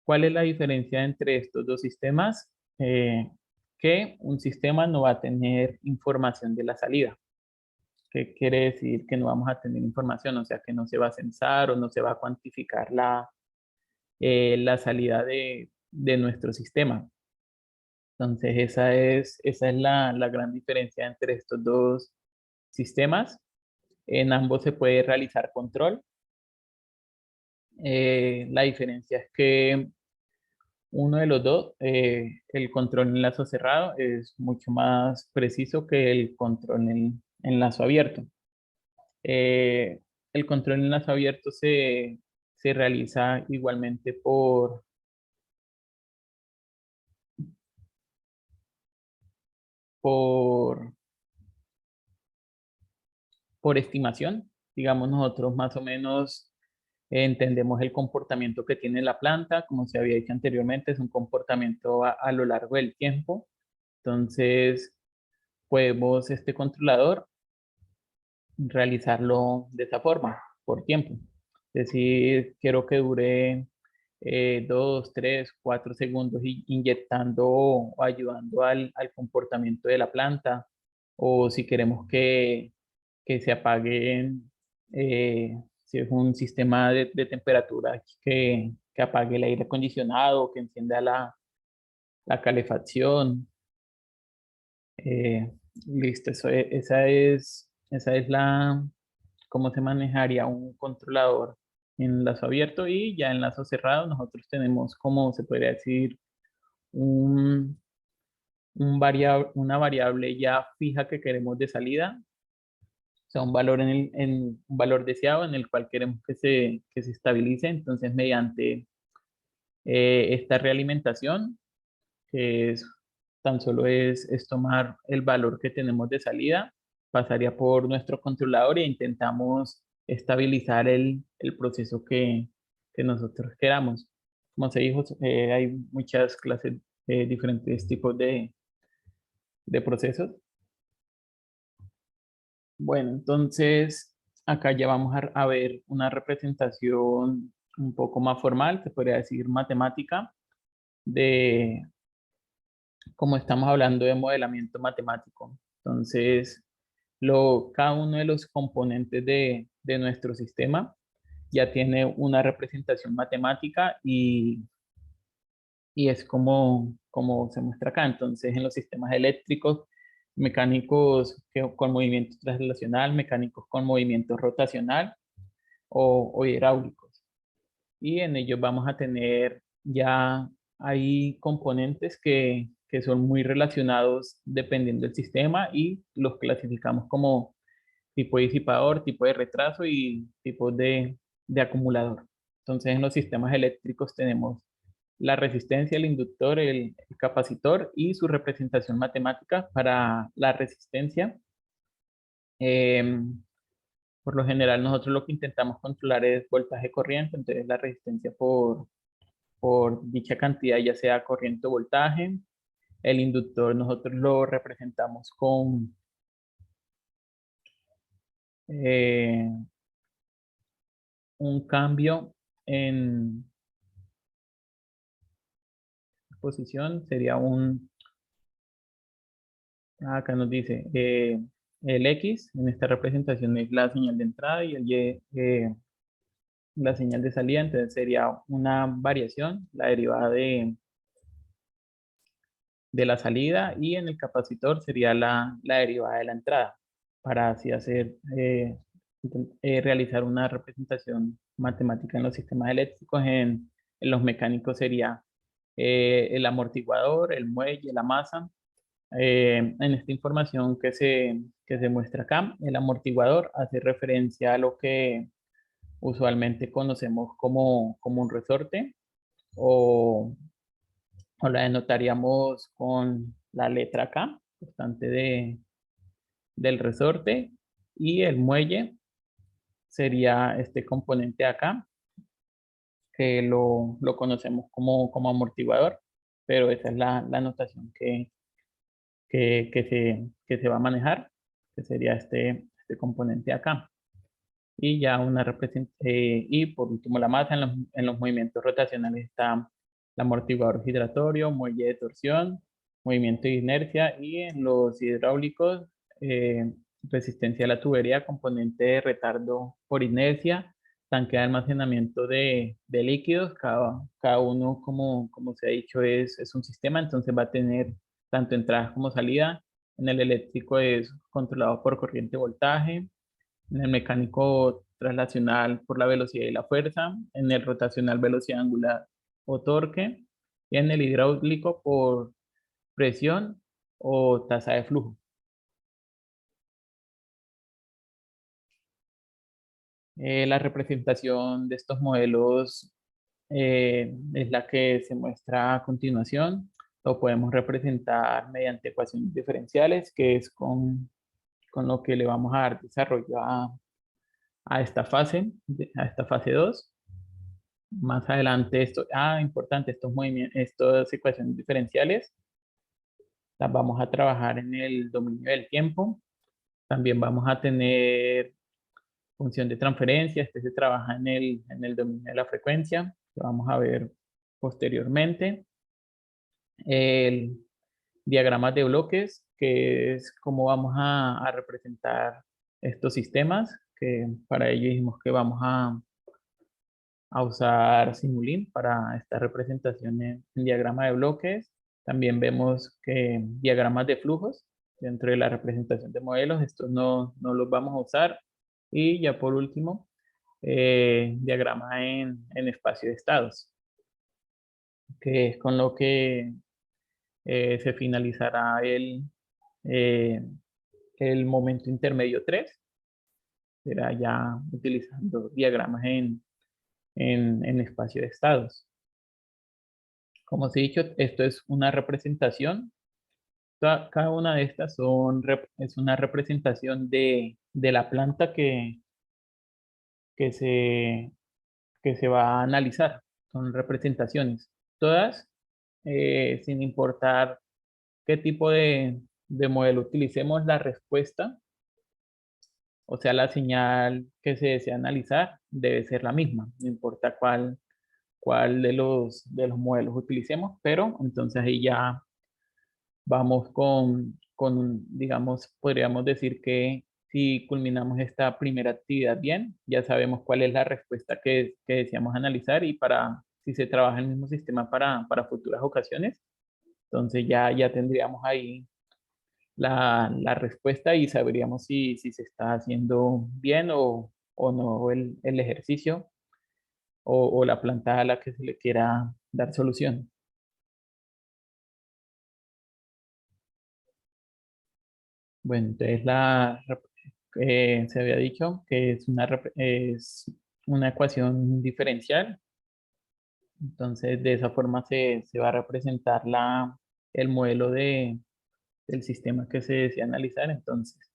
¿Cuál es la diferencia entre estos dos sistemas? Que un sistema no va a tener información de la salida. ¿Qué quiere decir? Que no vamos a tener información, o sea, que no se va a censar o no se va a cuantificar la salida de nuestro sistema. Entonces, esa es la gran diferencia entre estos dos sistemas. En ambos se puede realizar control. La diferencia es que uno de los dos, el control en lazo cerrado, es mucho más preciso que el control en lazo abierto. El control en lazo abierto se realiza igualmente por estimación. Digamos, nosotros más o menos entendemos el comportamiento que tiene la planta. Como se había dicho anteriormente, es un comportamiento a lo largo del tiempo. Entonces, podemos este controlador realizarlo de esa forma, por tiempo. Es decir, quiero que dure 2, 3, 4 segundos inyectando o ayudando al comportamiento de la planta, o si queremos que se apaguen, si es un sistema de temperatura que apague el aire acondicionado, que encienda la calefacción. Listo, esa es cómo se manejaría un controlador en lazo abierto. Y ya en lazo cerrado nosotros tenemos, como se podría decir, una variable ya fija que queremos de salida, o sea, un valor un valor deseado en el cual queremos que se estabilice. Entonces, mediante esta realimentación, que tan solo es tomar el valor que tenemos de salida, pasaría por nuestro controlador e intentamos estabilizar el proceso que nosotros queramos. Como se dijo, hay muchas clases, diferentes tipos de procesos. Bueno, entonces acá ya vamos a ver una representación un poco más formal, se podría decir matemática, de como estamos hablando de modelamiento matemático. Entonces, cada uno de los componentes de nuestro sistema ya tiene una representación matemática y es como se muestra acá. Entonces, en los sistemas eléctricos, mecánicos con movimiento translacional, mecánicos con movimiento rotacional o hidráulicos. Y en ellos vamos a tener ya hay componentes que son muy relacionados dependiendo del sistema y los clasificamos como tipo de disipador, tipo de retraso y tipo de acumulador. Entonces, en los sistemas eléctricos tenemos la resistencia, el inductor, el capacitor y su representación matemática. Para la resistencia, por lo general nosotros lo que intentamos controlar es voltaje corriente, entonces la resistencia por dicha cantidad, ya sea corriente o voltaje. El inductor nosotros lo representamos con un cambio en posición, sería acá nos dice, el X en esta representación es la señal de entrada y el Y la señal de salida. Entonces sería una variación, la derivada de la salida, y en el capacitor sería la derivada de la entrada, para así realizar una representación matemática en los sistemas eléctricos. En los mecánicos sería el amortiguador, el muelle, la masa. En esta información que se muestra acá, el amortiguador hace referencia a lo que usualmente conocemos como un resorte, o la denotaríamos con la letra K, constante del resorte. Y el muelle sería este componente acá, que lo conocemos como amortiguador, pero esa es la notación que se va a manejar, que sería este componente acá. Y ya y por último la masa. En los movimientos rotacionales está el amortiguador giratorio, muelle de torsión, movimiento de inercia, y en los hidráulicos, resistencia a la tubería, componente de retardo por inercia, tanque de almacenamiento de líquidos. Cada uno, como se ha dicho, es un sistema, entonces va a tener tanto entrada como salida. En el eléctrico es controlado por corriente y voltaje, en el mecánico traslacional por la velocidad y la fuerza, en el rotacional velocidad angular o torque, y en el hidráulico por presión o tasa de flujo. La representación de estos modelos es la que se muestra a continuación. lo podemos representar mediante ecuaciones diferenciales, que es con lo que le vamos a dar desarrollo a esta fase, a esta fase 2. Más adelante importante, estos movimientos, estas ecuaciones diferenciales las vamos a trabajar en el dominio del tiempo. También vamos a tener función de transferencia, este se trabaja en el dominio de la frecuencia, que vamos a ver posteriormente. El diagrama de bloques, que es cómo vamos a representar estos sistemas, que para ello dijimos que vamos a usar Simulink para esta representación en diagrama de bloques. También vemos que diagramas de flujos dentro de la representación de modelos, estos no los vamos a usar. Y ya por último, diagrama en espacio de estados, que es con lo que se finalizará el momento intermedio 3. Será ya utilizando diagramas en espacio de estados. Como os he dicho, esto es una representación. Cada una de estas es una representación de la planta que se va a analizar. Son representaciones. Todas, sin importar qué tipo de modelo utilicemos, la respuesta, o sea, la señal que se desea analizar, debe ser la misma. No importa cuál de los modelos utilicemos, pero entonces ahí ya vamos digamos, podríamos decir que si culminamos esta primera actividad bien, ya sabemos cuál es la respuesta que deseamos analizar, y si se trabaja el mismo sistema para futuras ocasiones, entonces ya tendríamos ahí la respuesta y sabríamos si se está haciendo bien o no el ejercicio o la planta a la que se le quiera dar solución. Bueno, entonces se había dicho que es una ecuación diferencial. Entonces, de esa forma se va a representar el modelo del sistema que se desea analizar. Entonces,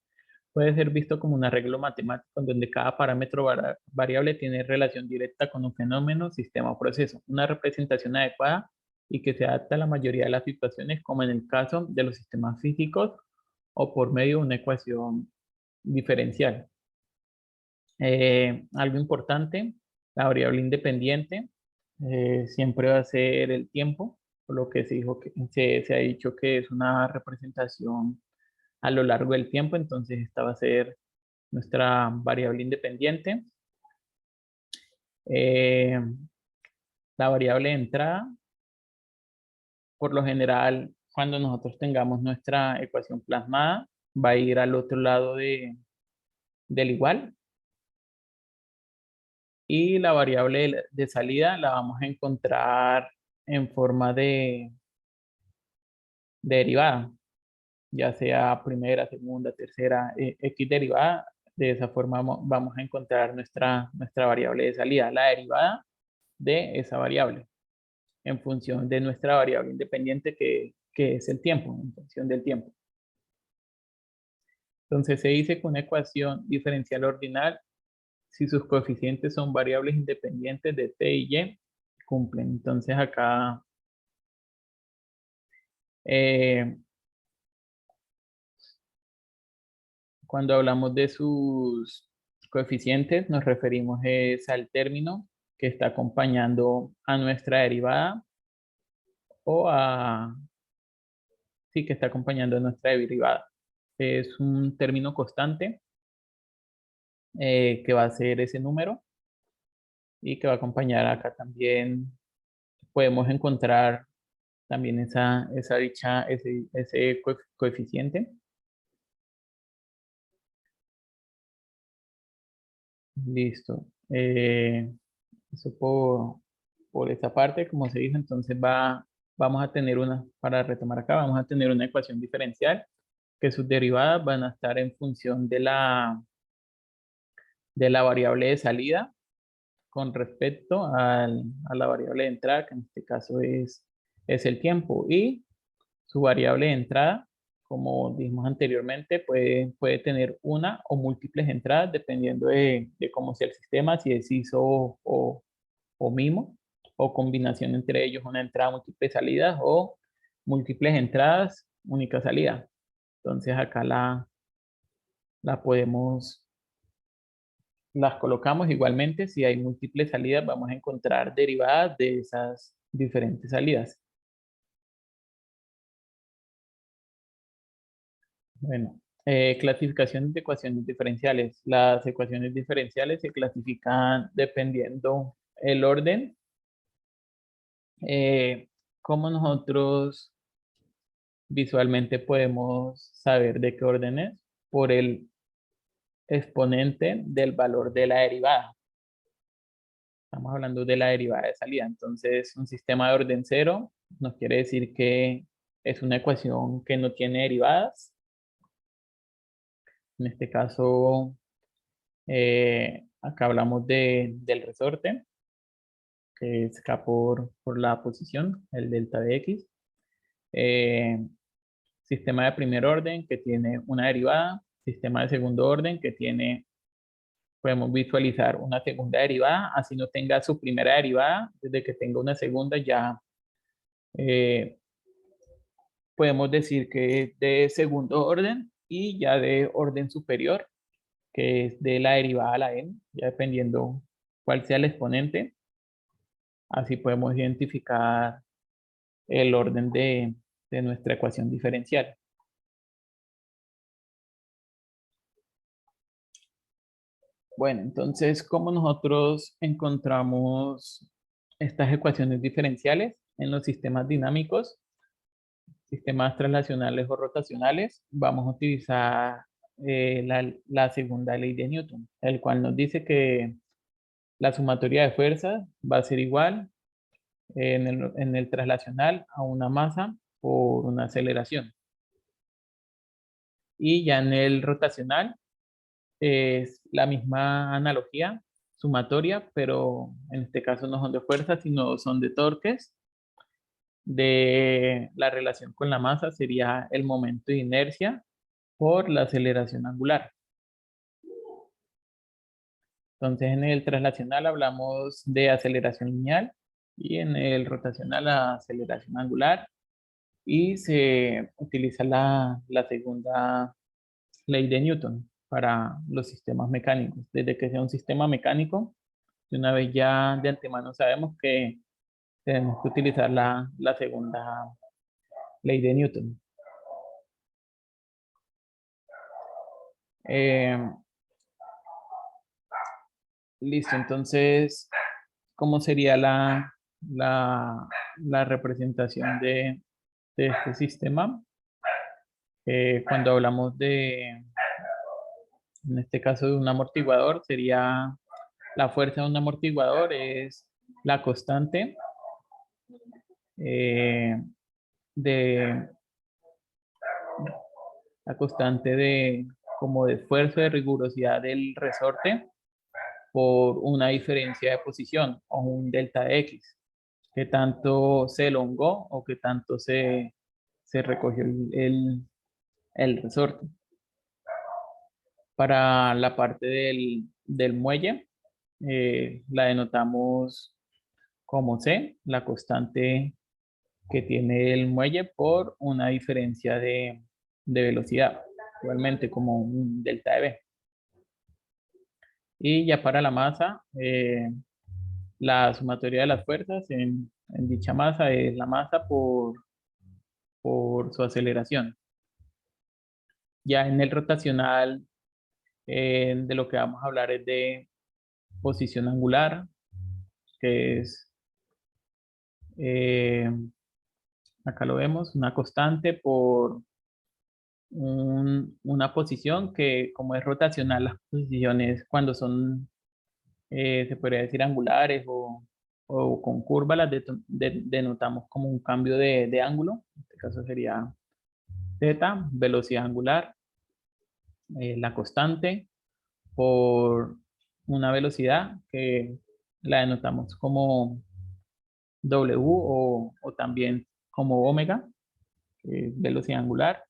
puede ser visto como un arreglo matemático en donde cada parámetro variable tiene relación directa con un fenómeno, sistema o proceso. Una representación adecuada y que se adapta a la mayoría de las situaciones, como en el caso de los sistemas físicos o por medio de una ecuación diferencial. Algo importante, la variable independiente siempre va a ser el tiempo, por lo que se ha dicho que es una representación a lo largo del tiempo. Entonces esta va a ser nuestra variable independiente. La variable de entrada, por lo general, cuando nosotros tengamos nuestra ecuación plasmada, va a ir al otro lado del igual. Y la variable de salida la vamos a encontrar en forma de derivada, ya sea primera, segunda, tercera, x derivada. De esa forma vamos a encontrar nuestra variable de salida, la derivada de esa variable, en función de nuestra variable independiente que es el tiempo, en función del tiempo. Entonces se dice que una ecuación diferencial ordinal, si sus coeficientes son variables independientes de t y y, cumplen. Entonces acá cuando hablamos de sus coeficientes, nos referimos al término que está acompañando a nuestra derivada sí, que está acompañando a nuestra derivada. Es un término constante que va a ser ese número y que va a acompañar acá también. Podemos encontrar también ese coeficiente. Listo. Eso por esa parte, como se dijo, entonces vamos a tener para retomar acá, vamos a tener una ecuación diferencial que sus derivadas van a estar en función de la variable de salida con respecto a la variable de entrada, que en este caso es el tiempo. Y Su variable de entrada, como dijimos anteriormente, puede tener una o múltiples entradas dependiendo de cómo sea el sistema, si es ISO o MIMO, o combinación entre ellos, una entrada, múltiples salidas o múltiples entradas, única salida. Entonces acá la podemos, las colocamos igualmente. Si hay múltiples salidas, vamos a encontrar derivadas de esas diferentes salidas. Bueno, clasificación de ecuaciones diferenciales. Las ecuaciones diferenciales se clasifican dependiendo el orden. ¿Cómo nosotros visualmente podemos saber de qué orden es? Por el exponente del valor de la derivada. Estamos hablando de la derivada de salida. Entonces, un sistema de orden 0 nos quiere decir que es una ecuación que no tiene derivadas. En este caso, acá hablamos del resorte, que es acá por la posición, el delta de x. Sistema de primer orden que tiene una derivada. Sistema de segundo orden que tiene, podemos visualizar una segunda derivada, así no tenga su primera derivada, desde que tenga una segunda ya podemos decir que es de segundo orden y ya de orden superior, que es de la derivada a la n, ya dependiendo cuál sea el exponente. Así podemos identificar el orden de nuestra ecuación diferencial. Bueno, entonces, ¿cómo nosotros encontramos estas ecuaciones diferenciales en los sistemas dinámicos, sistemas traslacionales o rotacionales? Vamos a utilizar la segunda ley de Newton, el cual nos dice que la sumatoria de fuerzas va a ser igual en el traslacional a una masa por una aceleración. Y ya en el rotacional es la misma analogía sumatoria, pero en este caso no son de fuerzas, sino son de torques. De la relación con la masa sería el momento de inercia por la aceleración angular. Entonces en el traslacional hablamos de aceleración lineal y en el rotacional la aceleración angular, y se utiliza la segunda ley de Newton para los sistemas mecánicos. Desde que sea un sistema mecánico, de una vez ya de antemano sabemos que tenemos que utilizar la segunda ley de Newton. Listo, entonces, ¿cómo sería la representación de este sistema? Cuando hablamos en este caso, de un amortiguador, sería la fuerza de un amortiguador es la constante de como de esfuerzo de rigurosidad del resorte por una diferencia de posición o un delta de x, que tanto se elongó o que tanto se recogió el resorte. Para la parte del muelle, la denotamos como C, la constante que tiene el muelle por una diferencia de velocidad, igualmente como un delta de B. Y ya para la masa, la sumatoria de las fuerzas en dicha masa es la masa por su aceleración. Ya en el rotacional, de lo que vamos a hablar es de posición angular, que es, acá lo vemos, una constante por una posición que, como es rotacional, las posiciones cuando son, se podría decir, angulares o con curva, las denotamos como un cambio de ángulo. En este caso sería θ, velocidad angular, la constante por una velocidad que la denotamos como W o también como omega. que es velocidad angular,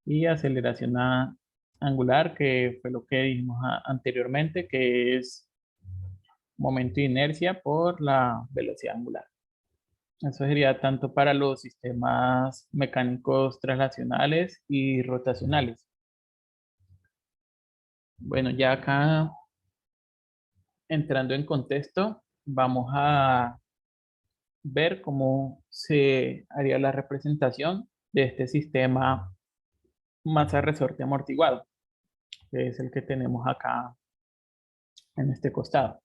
y aceleración angular, que fue lo que dijimos anteriormente, que es momento de inercia por la velocidad angular. Eso sería tanto para los sistemas mecánicos traslacionales y rotacionales. Bueno, ya acá entrando en contexto, vamos a ver cómo se haría la representación de este sistema masa resorte amortiguado, que es el que tenemos acá en este costado.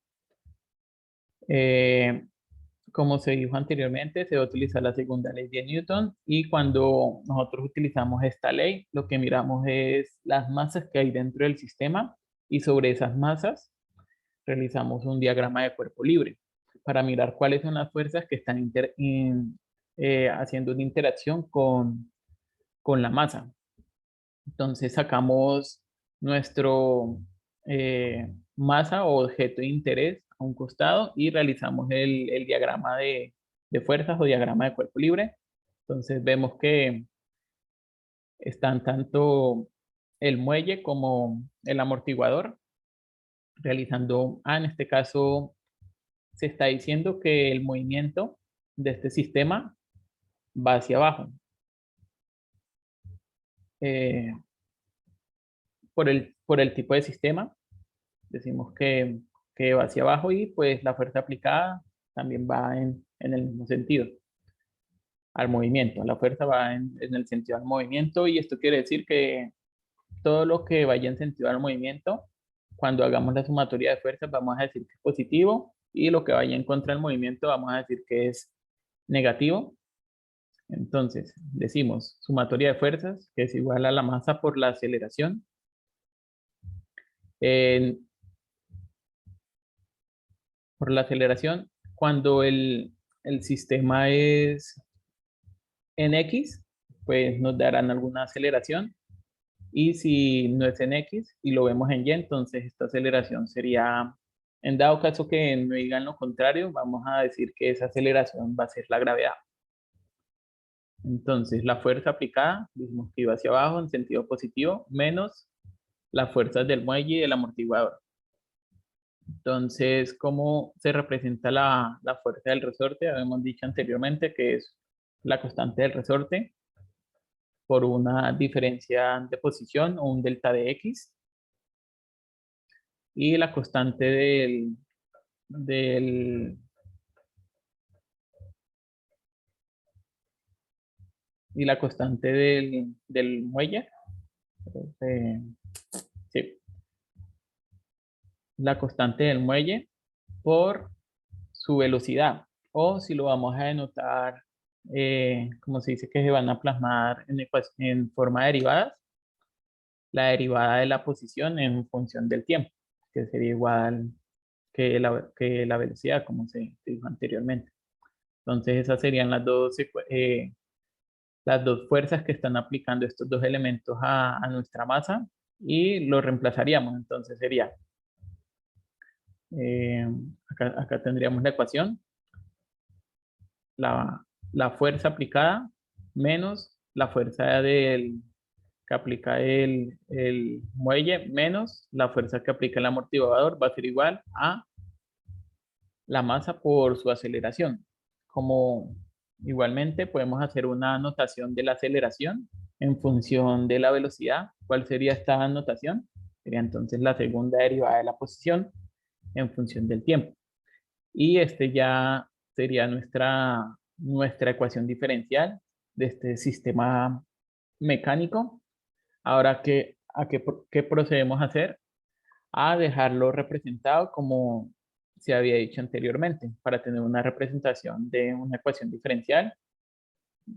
Como se dijo anteriormente, se va a utilizar la segunda ley de Newton, y cuando nosotros utilizamos esta ley, lo que miramos es las masas que hay dentro del sistema, y sobre esas masas realizamos un diagrama de cuerpo libre para mirar cuáles son las fuerzas que están haciendo una interacción con la masa. Entonces sacamos nuestro masa o objeto de interés a un costado y realizamos el diagrama de fuerzas o diagrama de cuerpo libre. Entonces vemos que están tanto el muelle como el amortiguador realizando, en este caso se está diciendo que el movimiento de este sistema va hacia abajo. Eh, por el tipo de sistema, decimos que va hacia abajo, y pues la fuerza aplicada también va en el mismo sentido al movimiento. La fuerza va en el sentido al movimiento, y esto quiere decir que todo lo que vaya en sentido al movimiento, cuando hagamos la sumatoria de fuerzas, vamos a decir que es positivo, y lo que vaya en contra del movimiento, vamos a decir que es negativo. Entonces, decimos sumatoria de fuerzas, que es igual a la masa por la aceleración. Por la aceleración, cuando el sistema es en X, pues nos darán alguna aceleración. Y si no es en X y lo vemos en Y, entonces esta aceleración sería, en dado caso que me digan lo contrario, vamos a decir que esa aceleración va a ser la gravedad. Entonces, la fuerza aplicada, dijimos que iba hacia abajo en sentido positivo, menos las fuerzas del muelle y del amortiguador. Entonces, ¿cómo se representa la fuerza del resorte? Habíamos dicho anteriormente que es la constante del resorte por una diferencia de posición o un delta de X, y la constante del muelle. Sí, la constante del muelle por su velocidad, o si lo vamos a denotar, como se dice que se van a plasmar en forma de derivadas, la derivada de la posición en función del tiempo, que sería igual que la velocidad, como se dijo anteriormente. Entonces esas serían las dos fuerzas que están aplicando estos dos elementos a nuestra masa, y lo reemplazaríamos. Entonces sería, eh, acá tendríamos la ecuación, la fuerza aplicada menos la fuerza que aplica el muelle menos la fuerza que aplica el amortiguador, va a ser igual a la masa por su aceleración. Como igualmente podemos hacer una anotación de la aceleración en función de la velocidad. ¿Cuál sería esta anotación? Sería entonces la segunda derivada de la posición en función del tiempo. Y este ya sería nuestra ecuación diferencial de este sistema mecánico. Ahora, ¿qué procedemos a hacer? A dejarlo representado como se había dicho anteriormente, para tener una representación de una ecuación diferencial,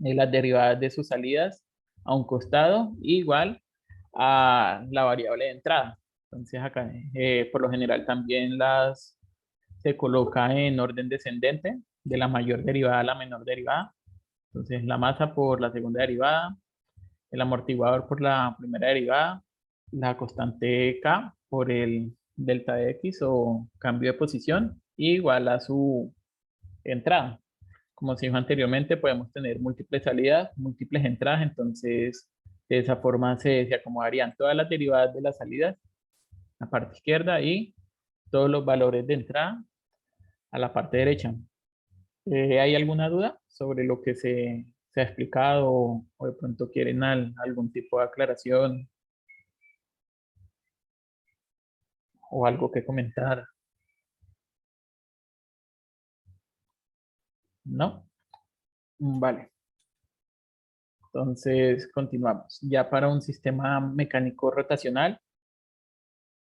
las derivadas de sus salidas a un costado igual a la variable de entrada. Entonces acá por lo general también se coloca en orden descendente, de la mayor derivada a la menor derivada. Entonces la masa por la segunda derivada, el amortiguador por la primera derivada, la constante K por el delta de X o cambio de posición, igual a su entrada. como se dijo anteriormente, podemos tener múltiples salidas, múltiples entradas, entonces de esa forma se acomodarían todas las derivadas de las salidas a la parte izquierda y todos los valores de entrada a la parte derecha. ¿Hay alguna duda sobre lo que se ha explicado o de pronto quieren algún tipo de aclaración o algo que comentar? ¿No? Vale. Entonces, continuamos. Ya para un sistema mecánico rotacional,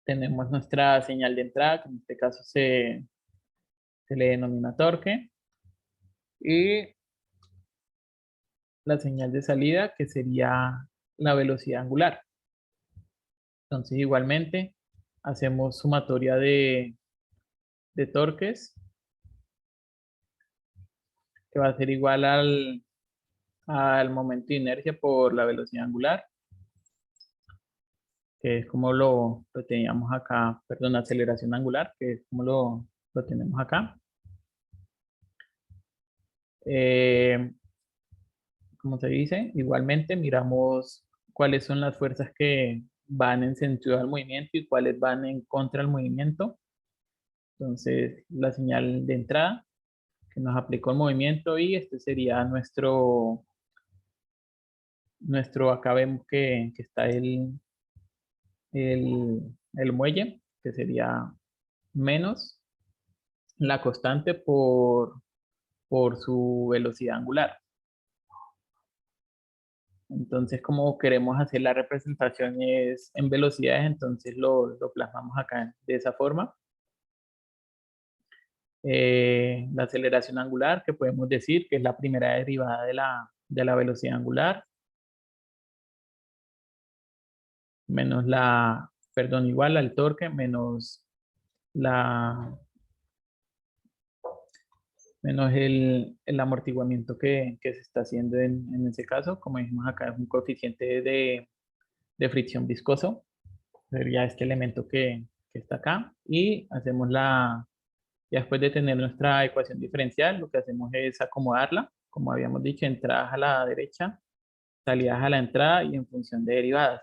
tenemos nuestra señal de entrada, que en este caso se le denomina torque, y la señal de salida, que sería la velocidad angular. Entonces, igualmente, hacemos sumatoria de torques, que va a ser igual al momento de inercia por la velocidad angular, que es como lo teníamos acá, perdón, aceleración angular, que es como lo tenemos acá. Como se dice, igualmente miramos cuáles son las fuerzas que van en sentido al movimiento y cuáles van en contra del movimiento. Entonces, la señal de entrada que nos aplicó el movimiento y este sería acá vemos que está el muelle, que sería menos la constante por su velocidad angular. Entonces, como queremos hacer la representación es en velocidades, entonces lo plasmamos acá de esa forma. La aceleración angular, que podemos decir que es la primera derivada de la velocidad angular, menos igual al torque, menos el amortiguamiento que se está haciendo en ese caso. Como dijimos acá, es un coeficiente de fricción viscoso. Sería este elemento que está acá. Y hacemos ya después de tener nuestra ecuación diferencial, lo que hacemos es acomodarla, como habíamos dicho, entradas a la derecha, salidas a la entrada y en función de derivadas.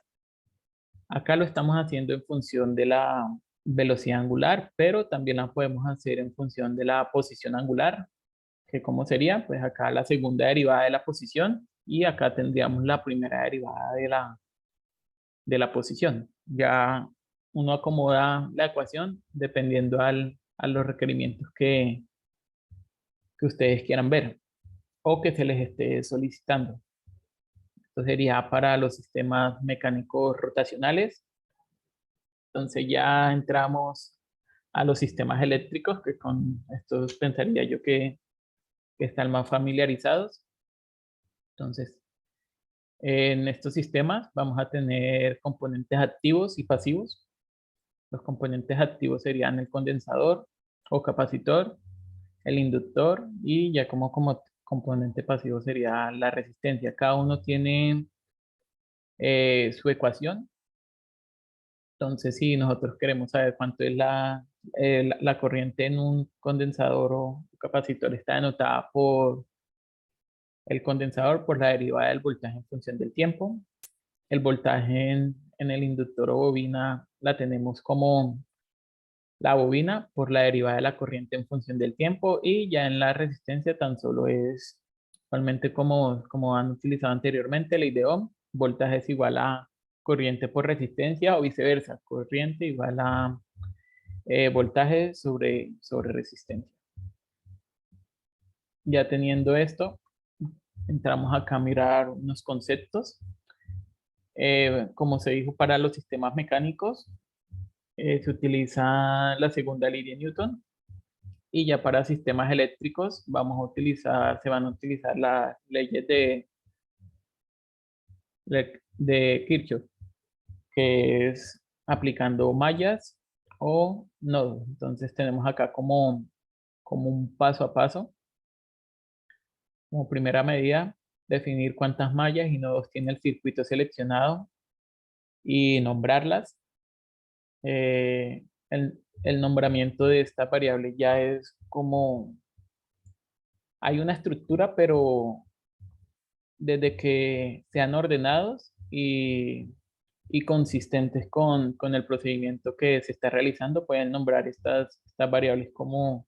Acá lo estamos haciendo en función de la velocidad angular, pero también la podemos hacer en función de la posición angular, que ¿cómo sería? Pues acá la segunda derivada de la posición y acá tendríamos la primera derivada de la posición. Ya uno acomoda la ecuación dependiendo a los requerimientos que ustedes quieran ver o que se les esté solicitando. Esto sería para los sistemas mecánicos rotacionales. Entonces ya entramos a los sistemas eléctricos, que con estos pensaría yo que están más familiarizados. Entonces, en estos sistemas vamos a tener componentes activos y pasivos. Los componentes activos serían el condensador o capacitor, el inductor y ya como componente pasivo sería la resistencia. Cada uno tiene su ecuación. Entonces, si nosotros queremos saber cuánto es la corriente en un condensador o capacitor, está denotada por el condensador por la derivada del voltaje en función del tiempo. El voltaje en el inductor o bobina la tenemos como la bobina por la derivada de la corriente en función del tiempo y ya en la resistencia tan solo es igualmente como han utilizado anteriormente, ley de Ohm, voltaje es igual a corriente por resistencia o viceversa, corriente igual a voltaje sobre resistencia. Ya teniendo esto, entramos acá a mirar unos conceptos. Como se dijo para los sistemas mecánicos, se utiliza la segunda ley de Newton y ya para sistemas eléctricos se van a utilizar las leyes de Kirchhoff, que es aplicando mallas o nodos. Entonces tenemos acá como un paso a paso. Como primera medida, definir cuántas mallas y nodos tiene el circuito seleccionado y nombrarlas. El nombramiento de esta variable ya es como hay una estructura, pero desde que sean ordenados y consistentes con el procedimiento que se está realizando, pueden nombrar estas variables como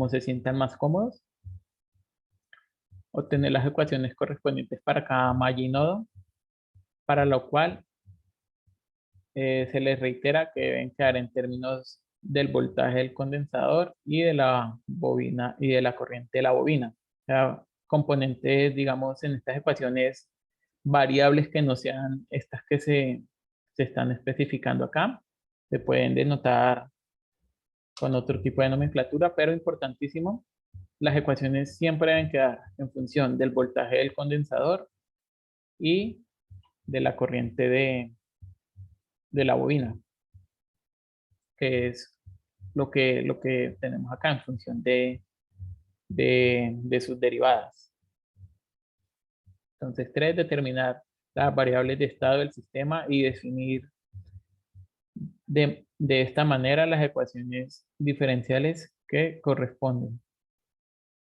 se sientan más cómodos, obtener las ecuaciones correspondientes para cada malla y nodo, para lo cual se les reitera que deben quedar en términos del voltaje del condensador y de la bobina y de la corriente de la bobina. O sea, componentes, digamos, en estas ecuaciones, variables que no sean estas que se están especificando acá, se pueden denotar con otro tipo de nomenclatura, pero importantísimo, las ecuaciones siempre deben quedar en función del voltaje del condensador y de la corriente de la bobina, que es lo que tenemos acá en función de sus derivadas. Entonces, 3, determinar las variables de estado del sistema y definir de esta manera las ecuaciones diferenciales que corresponden.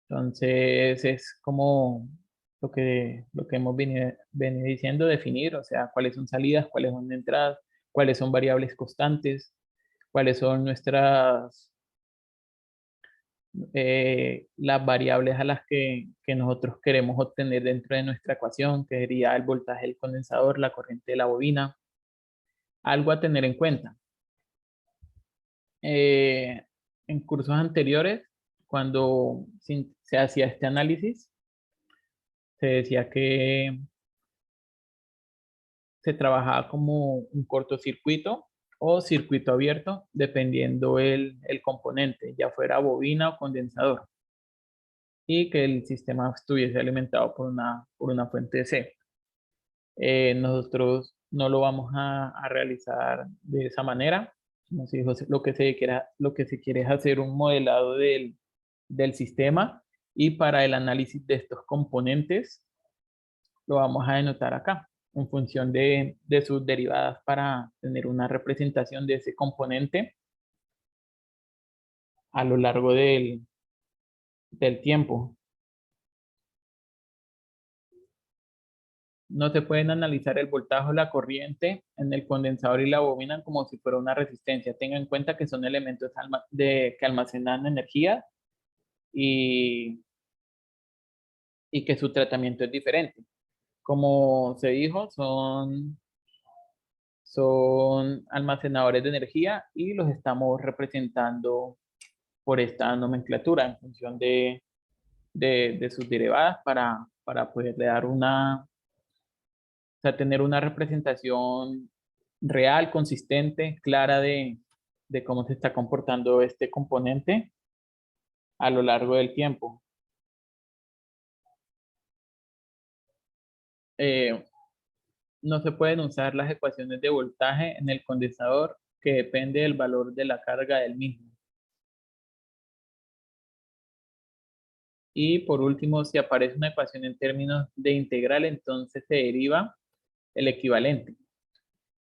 Entonces, es como lo que hemos venido diciendo, definir, o sea, cuáles son salidas, cuáles son entradas, cuáles son variables constantes, cuáles son las variables a las que nosotros queremos obtener dentro de nuestra ecuación, que sería el voltaje del condensador, la corriente de la bobina. Algo a tener en cuenta. En cursos anteriores, cuando se hacía este análisis, se decía que se trabajaba como un cortocircuito o circuito abierto, dependiendo el componente, ya fuera bobina o condensador, y que el sistema estuviese alimentado por una fuente de C. Nosotros no lo vamos a realizar de esa manera. Como se dijo, lo que se quiere es hacer un modelado del sistema, y para el análisis de estos componentes lo vamos a denotar acá en función de sus derivadas para tener una representación de ese componente a lo largo del tiempo. No se pueden analizar el voltaje o la corriente en el condensador y la bobina como si fuera una resistencia. Tenga en cuenta que son elementos que almacenan energía y que su tratamiento es diferente. Como se dijo, son almacenadores de energía y los estamos representando por esta nomenclatura en función de sus derivadas para poderle dar o sea, tener una representación real, consistente, clara de cómo se está comportando este componente a lo largo del tiempo. No se pueden usar las ecuaciones de voltaje en el condensador, que depende del valor de la carga del mismo. Y por último, si aparece una ecuación en términos de integral, entonces se deriva el equivalente.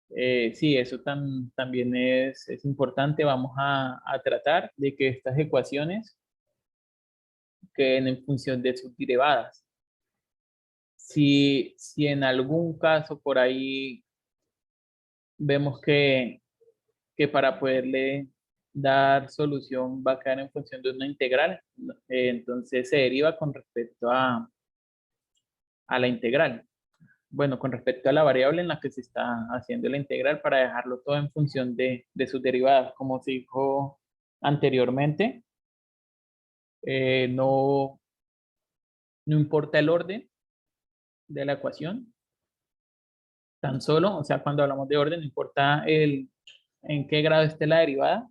Sí, eso también es importante. Vamos a tratar de que estas ecuaciones queden en función de sus derivadas. Si en algún caso por ahí vemos que para poderle dar solución va a quedar en función de una integral, entonces se deriva con respecto a la integral. Bueno, con respecto a la variable en la que se está haciendo la integral, para dejarlo todo en función de sus derivadas, como se dijo anteriormente, no importa el orden de la ecuación, tan solo, o sea, cuando hablamos de orden, no importa en qué grado esté la derivada,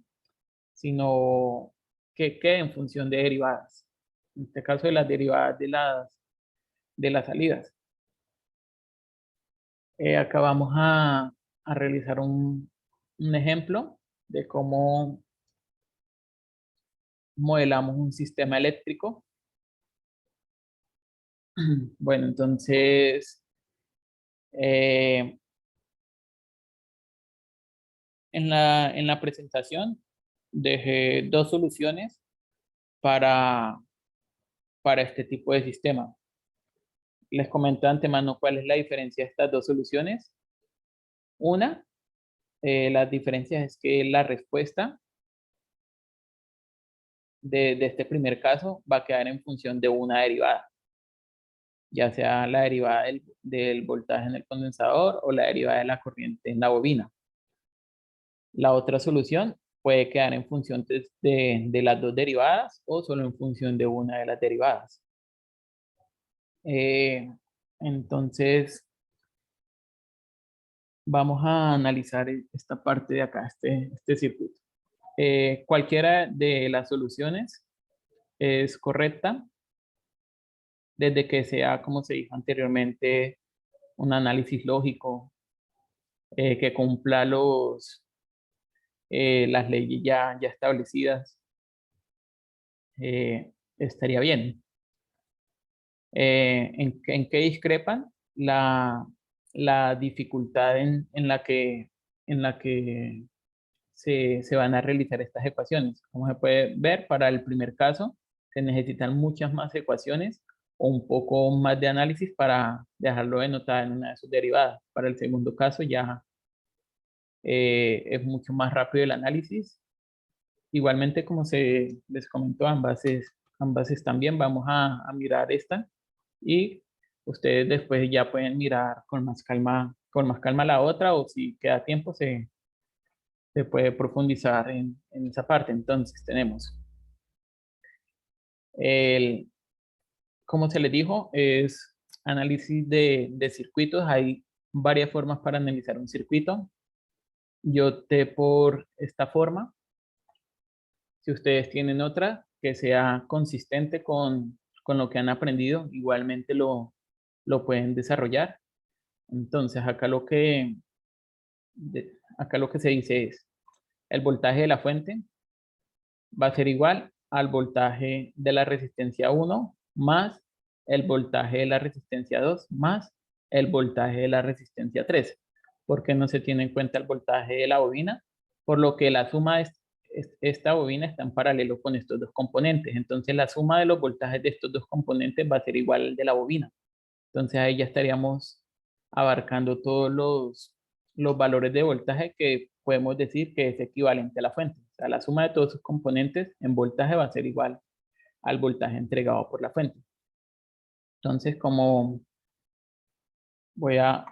sino que quede en función de derivadas. En este caso, de las derivadas de las salidas. Acá vamos a realizar un ejemplo de cómo modelamos un sistema eléctrico. Bueno, entonces, en la presentación dejé dos soluciones para para este tipo de sistema. Les comento de antemano cuál es la diferencia de estas dos soluciones. Una, las diferencias es que la respuesta de este primer caso va a quedar en función de una derivada, ya sea la derivada del voltaje en el condensador o la derivada de la corriente en la bobina. La otra solución puede quedar en función de las dos derivadas o solo en función de una de las derivadas. Entonces, vamos a analizar esta parte de acá, este circuito. Cualquiera de las soluciones es correcta desde que sea, como se dijo anteriormente, un análisis lógico que cumpla las leyes ya establecidas, estaría bien. ¿En qué discrepan? La dificultad en la que se van a realizar estas ecuaciones. Como se puede ver, para el primer caso se necesitan muchas más ecuaciones o un poco más de análisis para dejarlo denotado en una de sus derivadas. Para el segundo caso ya es mucho más rápido el análisis. Igualmente, como se les comentó, ambas están bien. Vamos a mirar esta y ustedes después ya pueden mirar con más calma la otra, o si queda tiempo se puede profundizar en esa parte. Entonces tenemos como se les dijo, es análisis de circuitos. Hay varias formas para analizar un circuito. Yo opté por esta forma. Si ustedes tienen otra que sea consistente con lo que han aprendido, igualmente lo pueden desarrollar. Entonces, acá lo que se dice es, el voltaje de la fuente va a ser igual al voltaje de la resistencia 1 más el voltaje de la resistencia 2 más el voltaje de la resistencia 3. Porque no se tiene en cuenta el voltaje de la bobina, por lo que la suma de esta bobina está en paralelo con estos dos componentes. Entonces la suma de los voltajes de estos dos componentes va a ser igual al de la bobina. Entonces ahí ya estaríamos abarcando todos los valores de voltaje que podemos decir que es equivalente a la fuente. O sea, la suma de todos sus componentes en voltaje va a ser igual al voltaje entregado por la fuente. Entonces, como voy a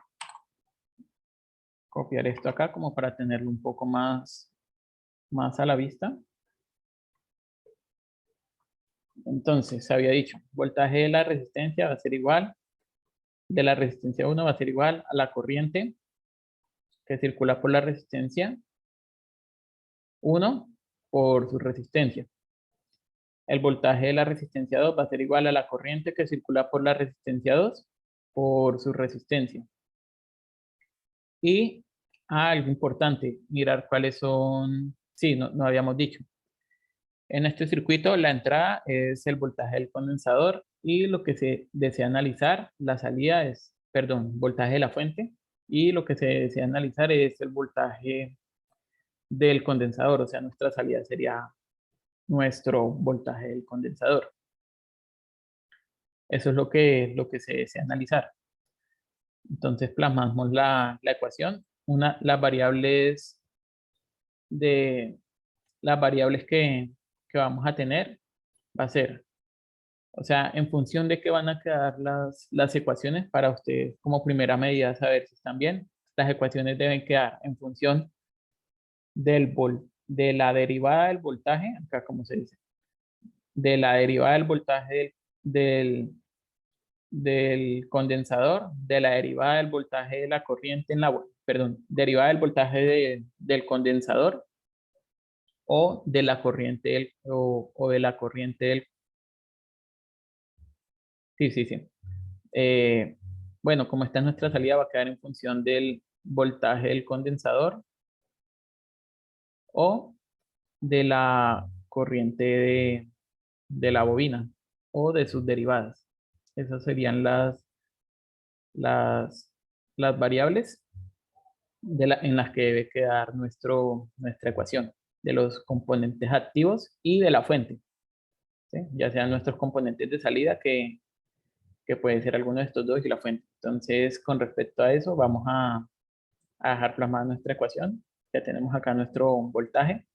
copiar esto acá como para tenerlo un poco más a la vista. Entonces, se había dicho, voltaje de la resistencia va a ser igual, de la resistencia 1 va a ser igual a la corriente que circula por la resistencia 1 por su resistencia. El voltaje de la resistencia 2 va a ser igual a la corriente que circula por la resistencia 2 por su resistencia. Y algo importante, mirar cuáles son, sí, no habíamos dicho. En este circuito la entrada es el voltaje del condensador y lo que se desea analizar, la salida es, perdón, voltaje de la fuente, y lo que se desea analizar es el voltaje del condensador, o sea, nuestra salida sería nuestro voltaje del condensador. Eso es lo que se desea analizar. Entonces plasmamos la ecuación. Las variables que vamos a tener va a ser, o sea, en función de qué van a quedar las ecuaciones para ustedes como primera medida saber si están bien. Las ecuaciones deben quedar en función de la derivada del voltaje, acá como se dice, de la derivada del voltaje del condensador, de la derivada del voltaje de la corriente derivada del voltaje del condensador o de la corriente de la corriente del... Sí. Bueno, como está nuestra salida, va a quedar en función del voltaje del condensador o de la corriente de la bobina o de sus derivadas. Esas serían las variables en las que debe quedar nuestra ecuación de los componentes activos y de la fuente. ¿sí? Ya sean nuestros componentes de salida, que puede ser alguno de estos dos y la fuente. Entonces, con respecto a eso, vamos a dejar plasmada nuestra ecuación. Ya tenemos acá nuestro voltaje.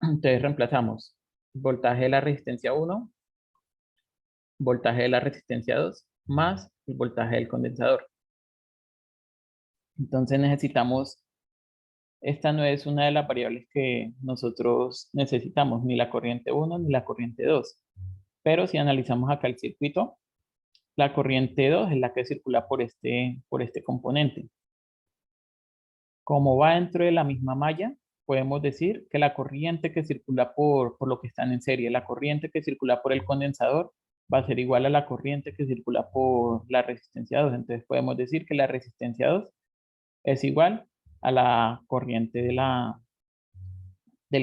Entonces, reemplazamos voltaje de la resistencia 1, voltaje de la resistencia 2, más el voltaje del condensador. Entonces, necesitamos, esta no es una de las variables que nosotros necesitamos, ni la corriente 1 ni la corriente 2. Pero si analizamos acá el circuito, la corriente 2 es la que circula por este componente. Como va dentro de la misma malla, podemos decir que la corriente que circula por lo que están en serie, la corriente que circula por el condensador, va a ser igual a la corriente que circula por la resistencia 2. Entonces podemos decir que la resistencia 2 es igual a la corriente del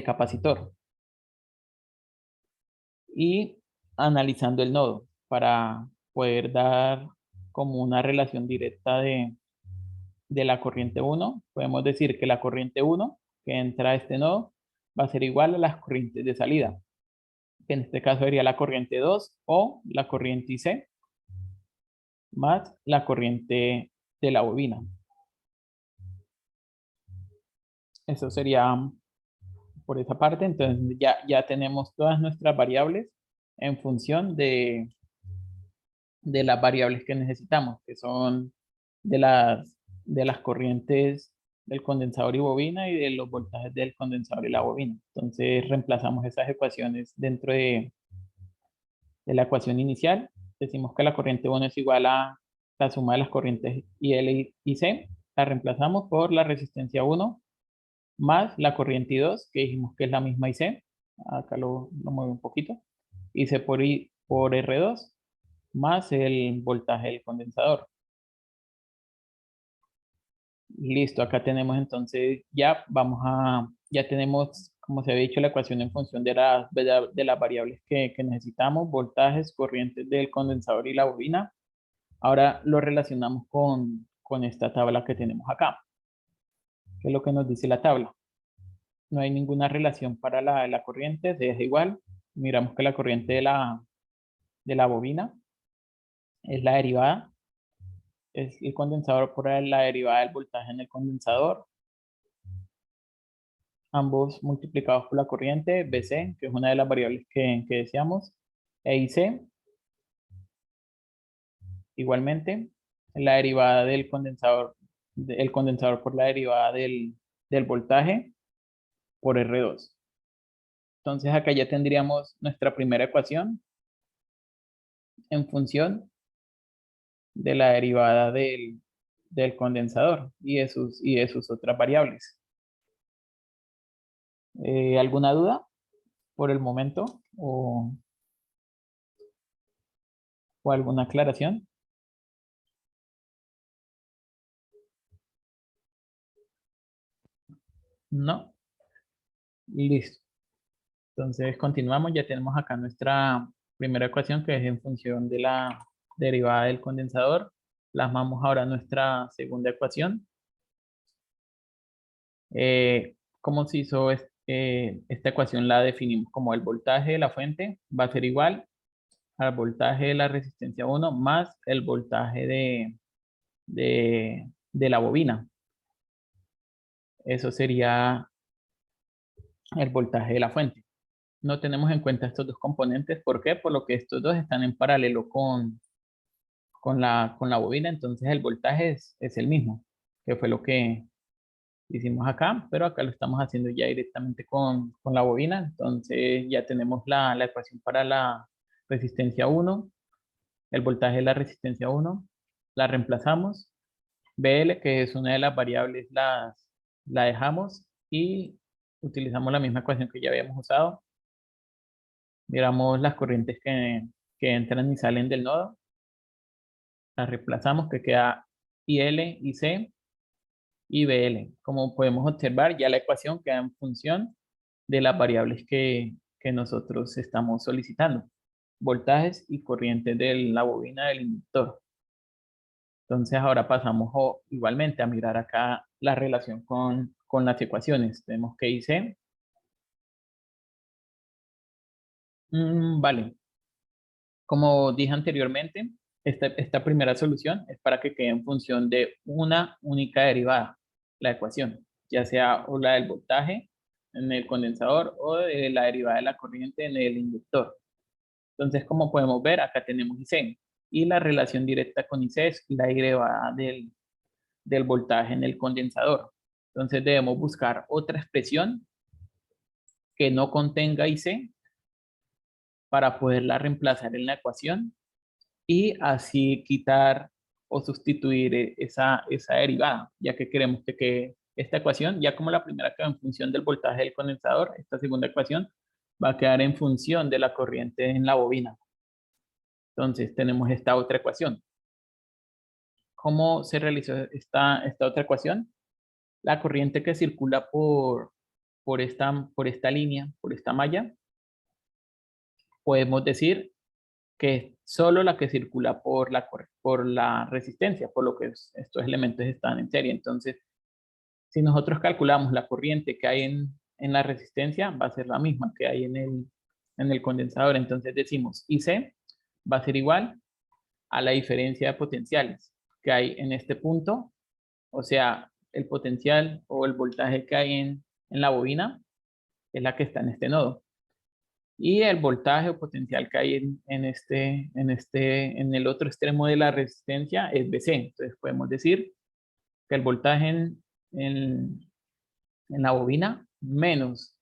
capacitor. Y analizando el nodo para poder dar como una relación directa de la corriente 1, podemos decir que la corriente 1 que entra a este nodo va a ser igual a las corrientes de salida, que en este caso sería la corriente 2 o la corriente IC más la corriente de la bobina. Eso sería por esa parte. Entonces ya tenemos todas nuestras variables en función de las variables que necesitamos, que son de las corrientes del condensador y bobina y de los voltajes del condensador y la bobina. Entonces reemplazamos esas ecuaciones dentro de la ecuación inicial. Decimos que la corriente 1 es igual a la suma de las corrientes IL y C. La reemplazamos por la resistencia 1 más la corriente I2, que dijimos que es la misma IC. Acá lo muevo un poquito. IC por R2 más el voltaje del condensador. Listo, acá tenemos entonces, ya tenemos, como se había dicho, la ecuación en función de las variables que necesitamos, voltajes, corrientes del condensador y la bobina. Ahora lo relacionamos con esta tabla que tenemos acá. ¿Qué es lo que nos dice la tabla? No hay ninguna relación para la corriente, se deja igual. Miramos que la corriente de la bobina es la derivada, es el condensador por la derivada del voltaje en el condensador, ambos multiplicados por la corriente BC, que es una de las variables que deseamos, e IC, igualmente, la derivada del condensador, el condensador por la derivada del voltaje por R2. Entonces acá ya tendríamos nuestra primera ecuación en función de la derivada del condensador y de sus otras variables. ¿Alguna duda por el momento o alguna aclaración? No. Listo. Entonces continuamos. Ya tenemos acá nuestra primera ecuación, que es en función de la derivada del condensador. Plasmamos ahora nuestra segunda ecuación. ¿Cómo se hizo esta ecuación? La definimos como el voltaje de la fuente va a ser igual al voltaje de la resistencia 1 más el voltaje de la bobina. Eso sería el voltaje de la fuente. No tenemos en cuenta estos dos componentes. ¿Por qué? Por lo que estos dos están en paralelo con la bobina. Entonces el voltaje es el mismo, que fue lo que hicimos acá, pero acá lo estamos haciendo ya directamente con la bobina. Entonces ya tenemos la ecuación para la resistencia 1, el voltaje de la resistencia 1, la reemplazamos. BL, que es una de las variables, la dejamos y utilizamos la misma ecuación que ya habíamos usado. Miramos las corrientes que entran y salen del nodo. Las reemplazamos, que queda IL, IC y BL. Como podemos observar, ya la ecuación queda en función de las variables que nosotros estamos solicitando. Voltajes y corrientes de la bobina del inductor. Entonces ahora pasamos igualmente a mirar acá la relación con las ecuaciones. Tenemos que IC Vale. Como dije anteriormente, esta primera solución es para que quede en función de una única derivada, la ecuación, ya sea o la del voltaje en el condensador o de la derivada de la corriente en el inductor. Entonces, como podemos ver, acá tenemos IC y la relación directa con IC es la derivada del voltaje en el condensador. Entonces, debemos buscar otra expresión que no contenga IC para poderla reemplazar en la ecuación y así quitar o sustituir esa derivada, ya que queremos que quede esta ecuación, ya como la primera quedó en función del voltaje del condensador, esta segunda ecuación va a quedar en función de la corriente en la bobina. Entonces tenemos esta otra ecuación. ¿Cómo se realizó esta otra ecuación? La corriente que circula por esta línea, por esta malla, podemos decir que es solo la que circula por la resistencia, por lo que estos elementos están en serie. Entonces, si nosotros calculamos la corriente que hay en la resistencia, va a ser la misma que hay en el condensador. Entonces decimos IC va a ser igual a la diferencia de potenciales que hay en este punto, o sea, el potencial o el voltaje que hay en la bobina es la que está en este nodo. Y el voltaje o potencial que hay en el otro extremo de la resistencia es BC. Entonces podemos decir que el voltaje en la bobina menos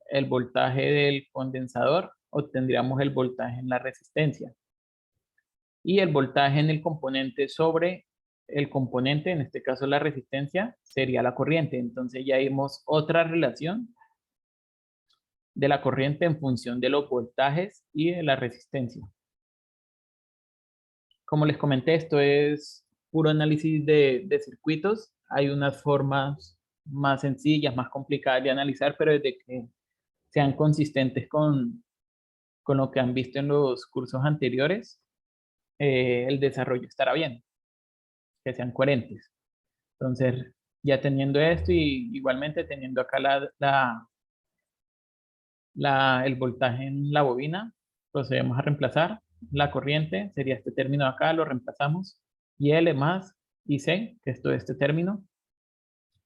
el voltaje del condensador, obtendríamos el voltaje en la resistencia. Y el voltaje en el componente sobre el componente, en este caso la resistencia, sería la corriente. Entonces ya vimos otra relación de la corriente en función de los voltajes y de la resistencia. Como les comenté, esto es puro análisis de circuitos. Hay unas formas más sencillas, más complicadas de analizar, pero desde que sean consistentes con lo que han visto en los cursos anteriores, el desarrollo estará bien, que sean coherentes. Entonces, ya teniendo esto y igualmente teniendo acá el voltaje en la bobina, procedemos a reemplazar la corriente, sería este término de acá, lo reemplazamos, y L más IC, que es todo este término,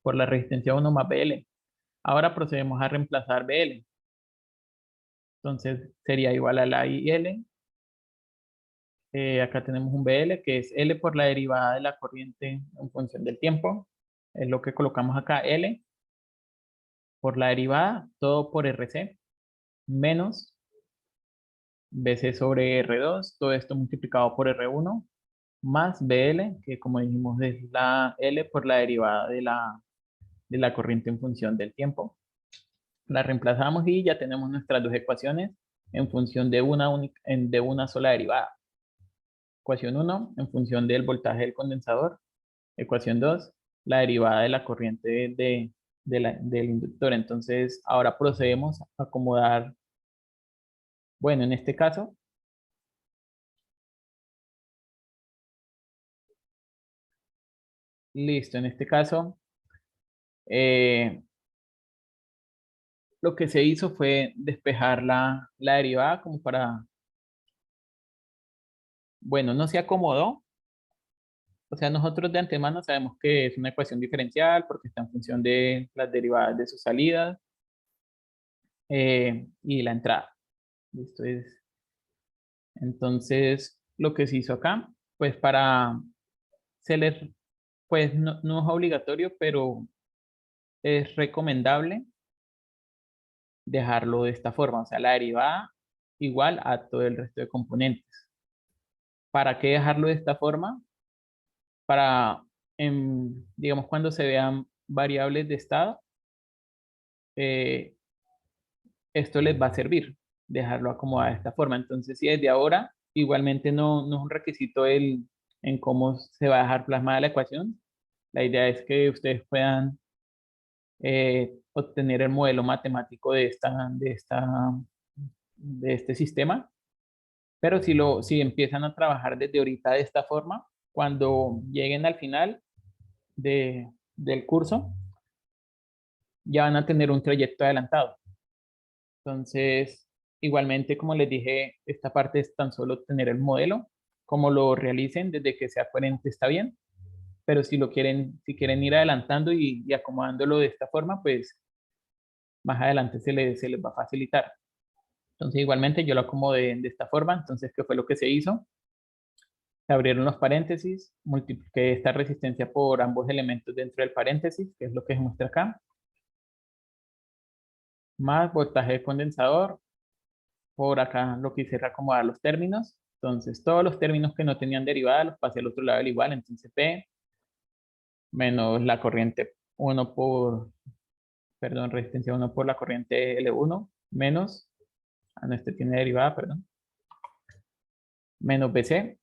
por la resistencia 1 más BL. Ahora procedemos a reemplazar BL. Entonces sería igual a la IL. Acá tenemos un BL que es L por la derivada de la corriente en función del tiempo. Es lo que colocamos acá, L por la derivada, todo por RC, menos BC sobre R2, todo esto multiplicado por R1, más BL, que como dijimos es la L por la derivada de la corriente en función del tiempo. La reemplazamos y ya tenemos nuestras dos ecuaciones en función de una sola derivada. Ecuación 1 en función del voltaje del condensador. Ecuación 2, la derivada de la corriente del inductor. Entonces, ahora procedemos a acomodar, bueno, en este caso, listo, en este caso, lo que se hizo fue despejar la derivada como para, bueno, no se acomodó. O sea, nosotros de antemano sabemos que es una ecuación diferencial porque está en función de las derivadas de sus salidas y la entrada. Listo, entonces, lo que se hizo acá, pues pues no es obligatorio, pero es recomendable dejarlo de esta forma, o sea, la derivada igual a todo el resto de componentes. ¿Para qué dejarlo de esta forma? Para, digamos, cuando se vean variables de estado, eh, esto les va a servir, dejarlo acomodado de esta forma. Entonces, si desde ahora, igualmente no es un requisito en cómo se va a dejar plasmada la ecuación, la idea es que ustedes puedan obtener el modelo matemático de este sistema, pero si empiezan a trabajar desde ahorita de esta forma, cuando lleguen al final del curso, ya van a tener un trayecto adelantado. Entonces, igualmente, como les dije, esta parte es tan solo tener el modelo. Como lo realicen, desde que sea coherente está bien, pero si si quieren ir adelantando y acomodándolo de esta forma, pues más adelante se les va a facilitar. Entonces, igualmente yo lo acomodé de esta forma. Entonces, ¿qué fue lo que se hizo? Se abrieron los paréntesis, multipliqué esta resistencia por ambos elementos dentro del paréntesis, que es lo que se muestra acá, más voltaje de condensador. Por acá lo que hice era acomodar los términos. Entonces, todos los términos que no tenían derivada los pasé al otro lado del igual. Entonces, P menos la corriente 1 por, perdón, resistencia 1 por la corriente L1 menos, no, este tiene derivada, perdón, menos BC,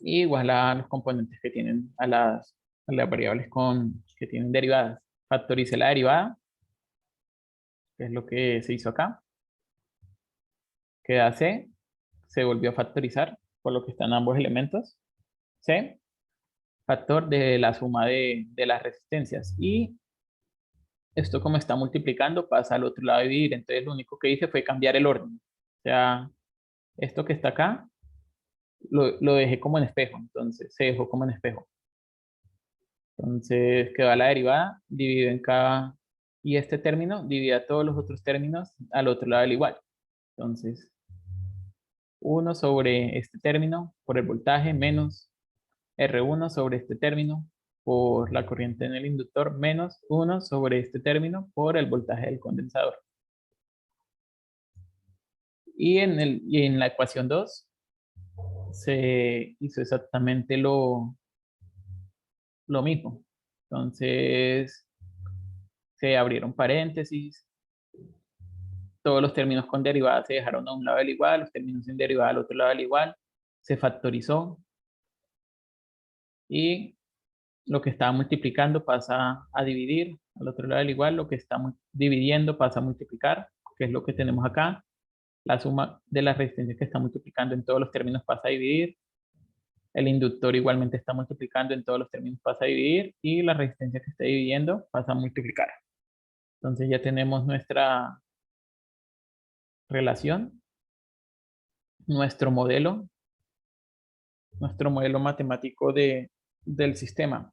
igual a los componentes que tienen, a las variables que tienen derivadas. Factoricé la derivada, que es lo que se hizo acá. Queda C, se volvió a factorizar, por lo que están ambos elementos. C, factor de la suma de las resistencias. Y esto, como está multiplicando, pasa al otro lado de dividir. Entonces lo único que hice fue cambiar el orden. O sea, esto que está acá, lo dejé como en espejo. Entonces se dejó como en espejo. Entonces quedó la derivada, dividido en cada... Y este término divide a todos los otros términos al otro lado del igual. Entonces, 1 sobre este término por el voltaje menos R1 sobre este término por la corriente en el inductor menos 1 sobre este término por el voltaje del condensador. Y en la ecuación 2 se hizo exactamente lo mismo. Entonces se abrieron paréntesis, todos los términos con derivada se dejaron a un lado del igual, los términos sin derivada al otro lado del igual, se factorizó y lo que estaba multiplicando pasa a dividir al otro lado del igual, lo que está dividiendo pasa a multiplicar, que es lo que tenemos acá. La suma de las resistencias que está multiplicando en todos los términos pasa a dividir. El inductor igualmente está multiplicando en todos los términos, pasa a dividir. Y la resistencia que está dividiendo pasa a multiplicar. Entonces ya tenemos nuestra relación, nuestro modelo matemático del sistema.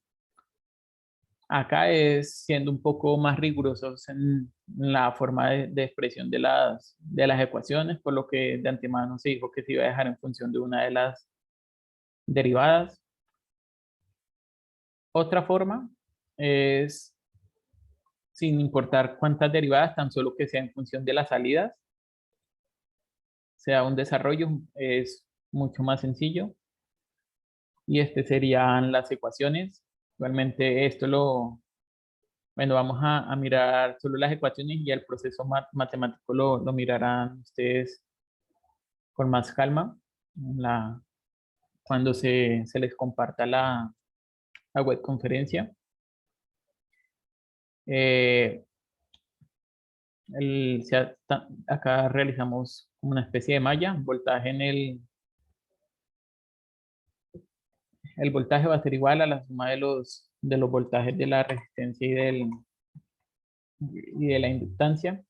Acá es siendo un poco más rigurosos en la forma de expresión de las ecuaciones, por lo que de antemano se dijo que se iba a dejar en función de una de las derivadas. Otra forma es sin importar cuántas derivadas, tan solo que sea en función de las salidas. Sea un desarrollo, es mucho más sencillo. Y este serían las ecuaciones. Igualmente bueno, vamos a mirar solo las ecuaciones y el proceso matemático lo mirarán ustedes con más calma cuando se les comparta la web conferencia. Acá realizamos una especie de malla, voltaje el voltaje va a ser igual a la suma de los voltajes de la resistencia y de la inductancia.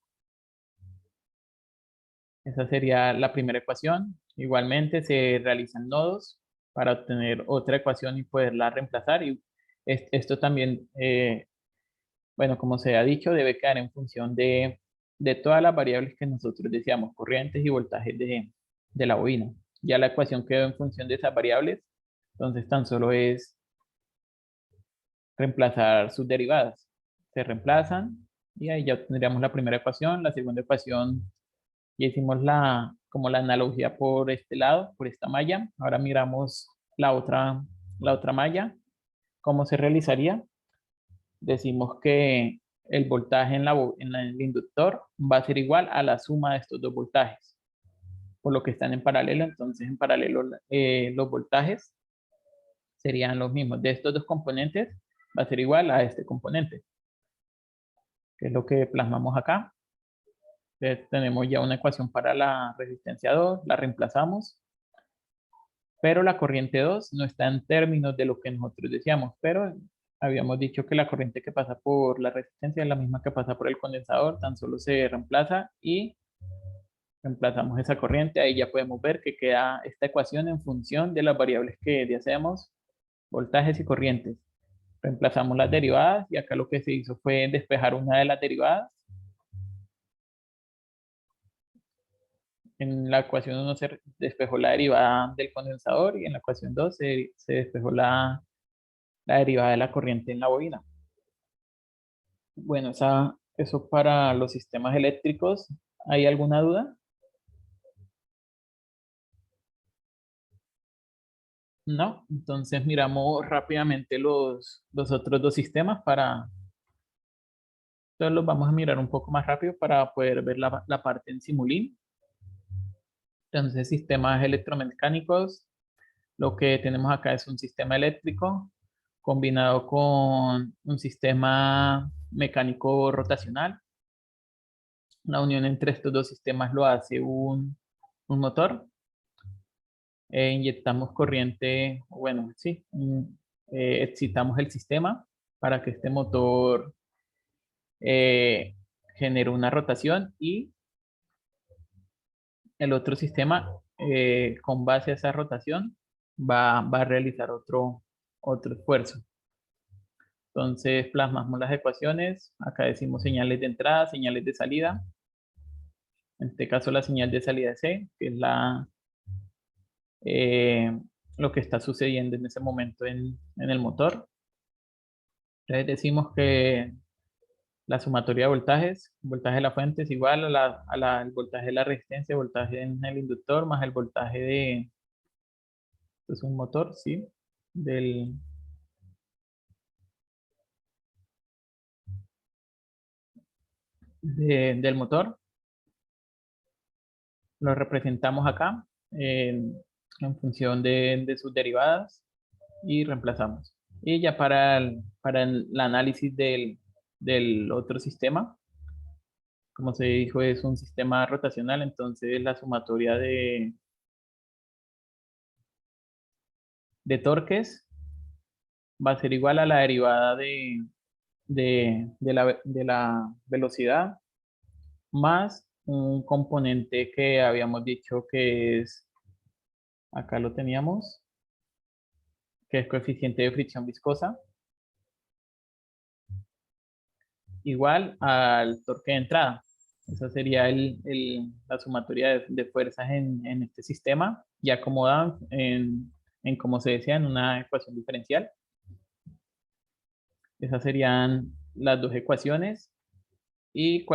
Esa sería la primera ecuación. Igualmente se realizan nodos para obtener otra ecuación y poderla reemplazar. Y esto también, bueno, como se ha dicho, debe quedar en función de todas las variables que nosotros decíamos, corrientes y voltajes de la bobina. Ya la ecuación quedó en función de esas variables, entonces tan solo es reemplazar sus derivadas. Se reemplazan y ahí ya tendríamos la primera ecuación. La segunda ecuación ya hicimos como la analogía por este lado, por esta malla. Ahora miramos la otra malla. ¿Cómo se realizaría? Decimos que el voltaje en el inductor va a ser igual a la suma de estos dos voltajes, por lo que están en paralelo. Entonces, en paralelo los voltajes serían los mismos. De estos dos componentes va a ser igual a este componente, que es lo que plasmamos acá. Entonces, tenemos ya una ecuación para la resistencia 2, la reemplazamos, pero la corriente 2 no está en términos de lo que nosotros decíamos, pero habíamos dicho que la corriente que pasa por la resistencia es la misma que pasa por el condensador, tan solo se reemplaza y Reemplazamos esa corriente, ahí ya podemos ver que queda esta ecuación en función de las variables que deseamos, voltajes y corrientes. Reemplazamos las derivadas y acá lo que se hizo fue despejar una de las derivadas. En la ecuación 1 se despejó la derivada del condensador y en la ecuación 2 se despejó la derivada de la corriente en la bobina. Bueno, eso para los sistemas eléctricos. ¿Hay alguna duda? No, entonces miramos rápidamente los otros dos sistemas entonces los vamos a mirar un poco más rápido para poder ver la parte en Simulink. Entonces, sistemas electromecánicos, lo que tenemos acá es un sistema eléctrico combinado con un sistema mecánico rotacional. La unión entre estos dos sistemas lo hace un motor. Inyectamos corriente, bueno, sí, excitamos el sistema para que este motor genere una rotación y el otro sistema, con base a esa rotación, va a realizar otro esfuerzo. Entonces plasmamos las ecuaciones, acá decimos señales de entrada, señales de salida. En este caso la señal de salida es C, que es lo que está sucediendo en ese momento en el motor. Entonces decimos que la sumatoria de voltajes, voltaje de la fuente es igual al voltaje de la resistencia, voltaje en el inductor, más el voltaje de, es un motor, ¿sí? Del motor. Lo representamos acá en función de sus derivadas y reemplazamos. Y ya para el análisis del otro sistema, como se dijo, es un sistema rotacional, entonces la sumatoria de torques va a ser igual a la derivada de la velocidad más un componente que habíamos dicho que es, acá lo teníamos, que es coeficiente de fricción viscosa, igual al torque de entrada. Esa sería la sumatoria de fuerzas en este sistema, ya acomodado en, como se decía, en una ecuación diferencial. Esas serían las dos ecuaciones. ¿Y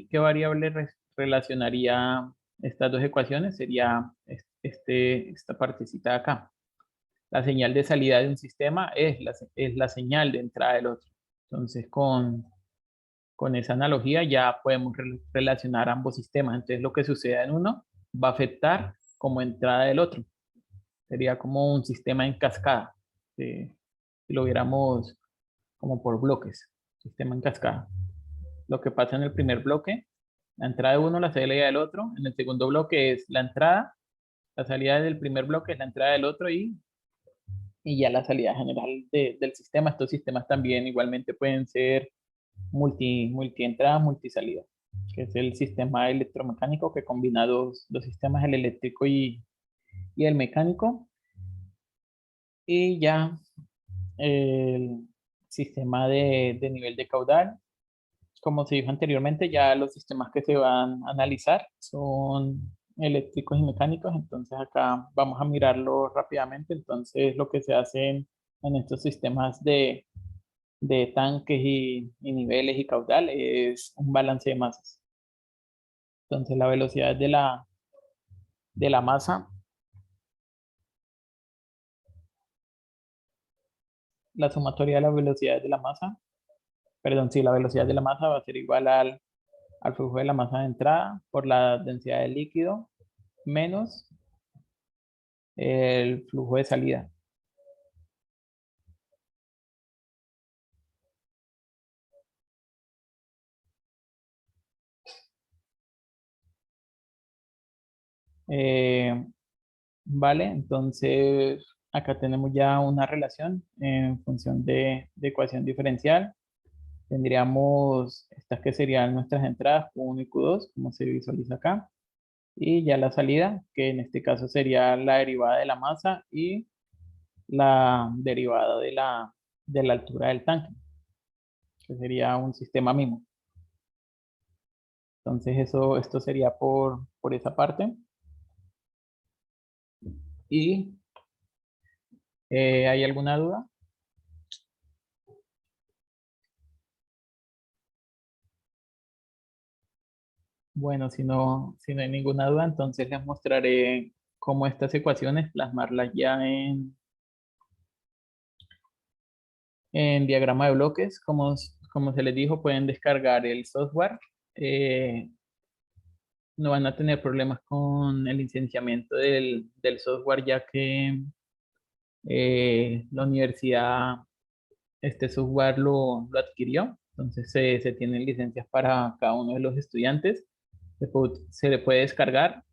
qué variable relacionaría estas dos ecuaciones? Sería esta partecita de acá. La señal de salida de un sistema es la señal de entrada del otro. Entonces, con esa analogía ya podemos relacionar ambos sistemas. Entonces, lo que suceda en uno va a afectar como entrada del otro. Sería como un sistema en cascada. Si lo viéramos como por bloques, sistema en cascada. Lo que pasa en el primer bloque, la entrada de uno, la salida del otro. En el segundo bloque es la entrada, la salida del primer bloque es la entrada del otro y ya la salida general del sistema. Estos sistemas también igualmente pueden ser multi entrada, multi salida, que es el sistema electromecánico que combina dos sistemas, el eléctrico y el mecánico. Y ya el sistema de nivel de caudal, como se dijo anteriormente, ya los sistemas que se van a analizar son eléctricos y mecánicos, entonces acá vamos a mirarlo rápidamente. Entonces lo que se hace en estos sistemas de tanques y niveles y caudal es un balance de masas. Entonces la velocidad de la masa, la sumatoria de la velocidad de la masa, perdón, sí, la velocidad de la masa va a ser igual al flujo de la masa de entrada por la densidad del líquido menos el flujo de salida. Vale, entonces acá tenemos ya una relación en función de ecuación diferencial. Tendríamos estas que serían nuestras entradas Q1 y Q2, como se visualiza acá. Y ya la salida, que en este caso sería la derivada de la masa y la derivada de la altura del tanque, que sería un sistema mismo. Entonces esto sería por esa parte. ¿Y hay alguna duda? Bueno, si no hay ninguna duda, entonces les mostraré cómo estas ecuaciones plasmarlas ya en diagrama de bloques. Como se les dijo, pueden descargar el software. Eh, no van a tener problemas con el licenciamiento del software, ya que la universidad este software lo adquirió. Entonces se tienen licencias para cada uno de los estudiantes. Se le puede descargar.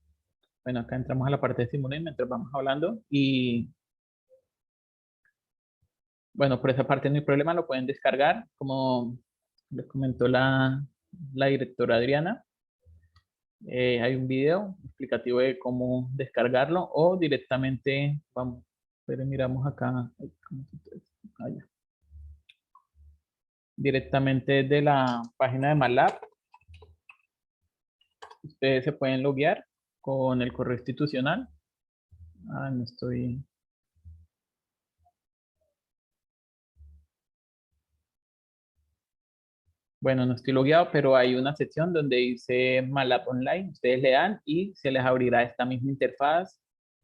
Bueno, acá entramos a la parte de Simulink mientras vamos hablando y bueno, por esa parte no hay problema, lo pueden descargar, como les comentó la directora Adriana. Hay un video explicativo de cómo descargarlo o directamente, vamos, pero miramos acá, ay, ¿cómo se puede? Ah, ya. Directamente de la página de MATLAB, ustedes se pueden loguear con el correo institucional. Ah, no estoy. Bueno, no estoy logueado, pero hay una sección donde dice MATLAB Online. Ustedes le dan y se les abrirá esta misma interfaz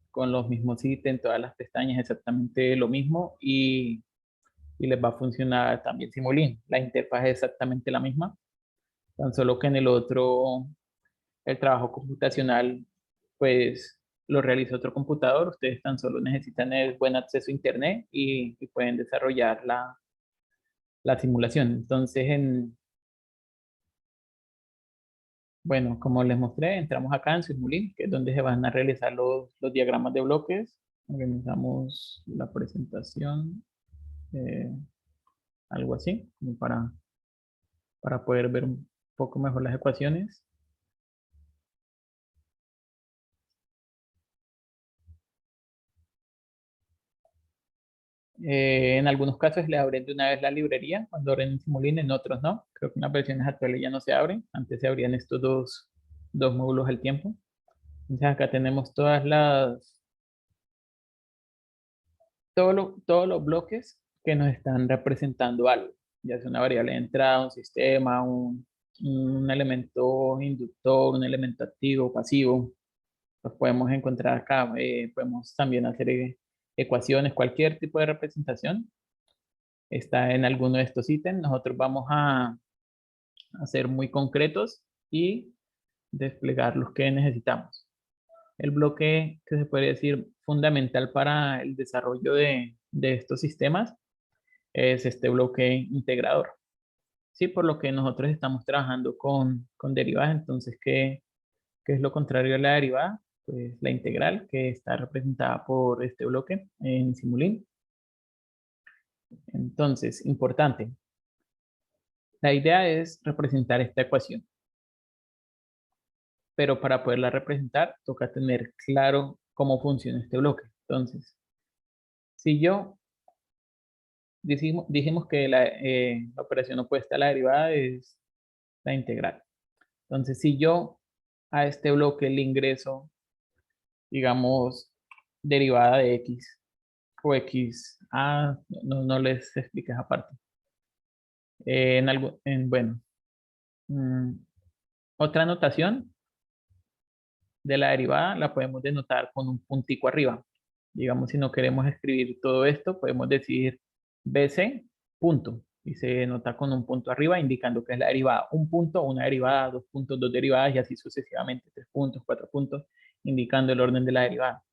con los mismos ítems, todas las pestañas, exactamente lo mismo y les va a funcionar también Simulink. La interfaz es exactamente la misma, tan solo que en el otro, el trabajo computacional, pues lo realiza otro computador. Ustedes tan solo necesitan el buen acceso a Internet y pueden desarrollar la simulación. Entonces, bueno, como les mostré, entramos acá en Simulink, que es donde se van a realizar los diagramas de bloques. Organizamos la presentación, eh, algo así, como para poder ver un poco mejor las ecuaciones. En algunos casos le abren de una vez la librería cuando abren Simulink, en otros no. Creo que en las versiones actuales ya no se abren. Antes se abrían estos dos módulos al tiempo. Entonces acá tenemos todos los bloques que nos están representando algo, ya sea una variable de entrada, un sistema, un elemento inductor, un elemento activo, pasivo. Los podemos encontrar acá. Podemos también hacer ecuaciones, cualquier tipo de representación está en alguno de estos ítems. Nosotros vamos a ser muy concretos y desplegar los que necesitamos. El bloque que se puede decir fundamental para el desarrollo de estos sistemas es este bloque integrador. Sí, por lo que nosotros estamos trabajando con derivadas. Entonces, ¿qué es lo contrario a la derivada? Pues la integral, que está representada por este bloque en Simulink. Entonces, importante, la idea es representar esta ecuación, pero para poderla representar toca tener claro cómo funciona este bloque. Entonces, si yo dijimos que la operación opuesta a la derivada es la integral. Entonces, si yo a este bloque le ingreso, digamos, derivada de x o x, no les expliqué esa parte. Bueno, mm, otra notación de la derivada la podemos denotar con un puntico arriba. Digamos, si no queremos escribir todo esto, podemos decir BC punto y se denota con un punto arriba indicando que es la derivada. Un punto, una derivada, dos puntos, dos derivadas y así sucesivamente, 3 puntos, 4 puntos, indicando el orden de la derivada.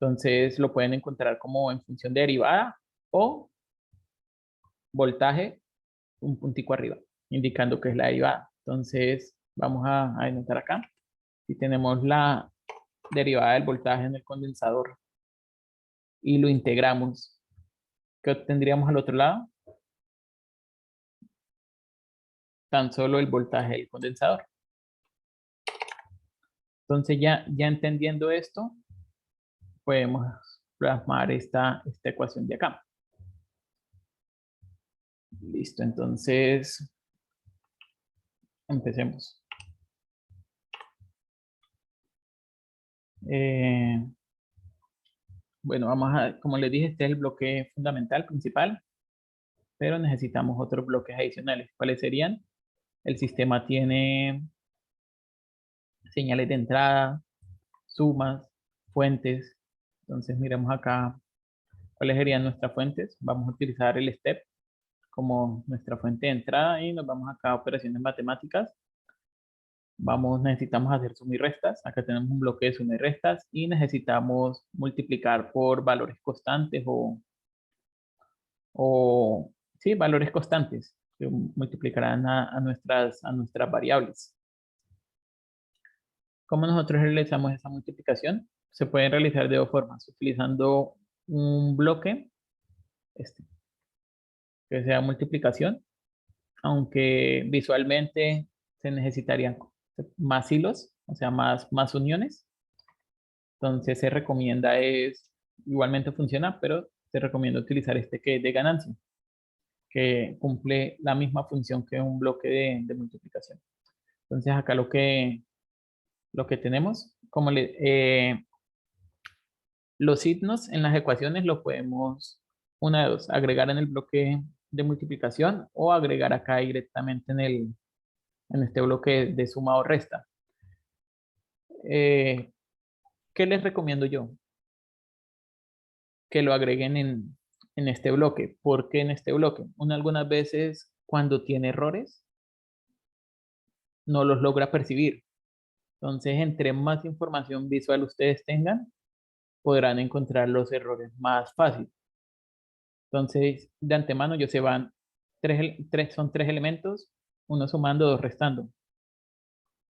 Entonces lo pueden encontrar como en función de derivada o voltaje, un puntico arriba, indicando que es la derivada. Entonces vamos a denotar acá. Si tenemos la derivada del voltaje en el condensador y lo integramos, ¿qué obtendríamos al otro lado? Tan solo el voltaje del condensador. Entonces ya entendiendo esto, podemos plasmar esta ecuación de acá. Listo, entonces empecemos. Bueno, como les dije, este es el bloque fundamental, principal, pero necesitamos otros bloques adicionales. ¿Cuáles serían? El sistema tiene señales de entrada, sumas, fuentes. Entonces miremos acá cuáles serían nuestras fuentes. Vamos a utilizar el step como nuestra fuente de entrada y nos vamos acá a operaciones matemáticas. Necesitamos hacer suma y restas. Acá tenemos un bloque de suma y restas y necesitamos multiplicar por valores constantes sí, valores constantes que multiplicarán a nuestras variables. ¿Cómo nosotros realizamos esa multiplicación? Se puede realizar de dos formas, utilizando un bloque, que sea multiplicación, aunque visualmente se necesitarían más hilos, o sea, más uniones. Entonces se recomienda igualmente funciona, pero se recomienda utilizar este que es de ganancia, que cumple la misma función que un bloque de multiplicación. Entonces acá lo que tenemos, los signos en las ecuaciones lo podemos, una de dos, agregar en el bloque de multiplicación o agregar acá directamente en este bloque de suma o resta. ¿Qué les recomiendo yo? Que lo agreguen en este bloque. ¿Por qué en este bloque? Algunas veces cuando tiene errores no los logra percibir. Entonces, entre más información visual ustedes tengan, podrán encontrar los errores más fácil. Entonces, de antemano yo se van son tres elementos, uno sumando, dos restando.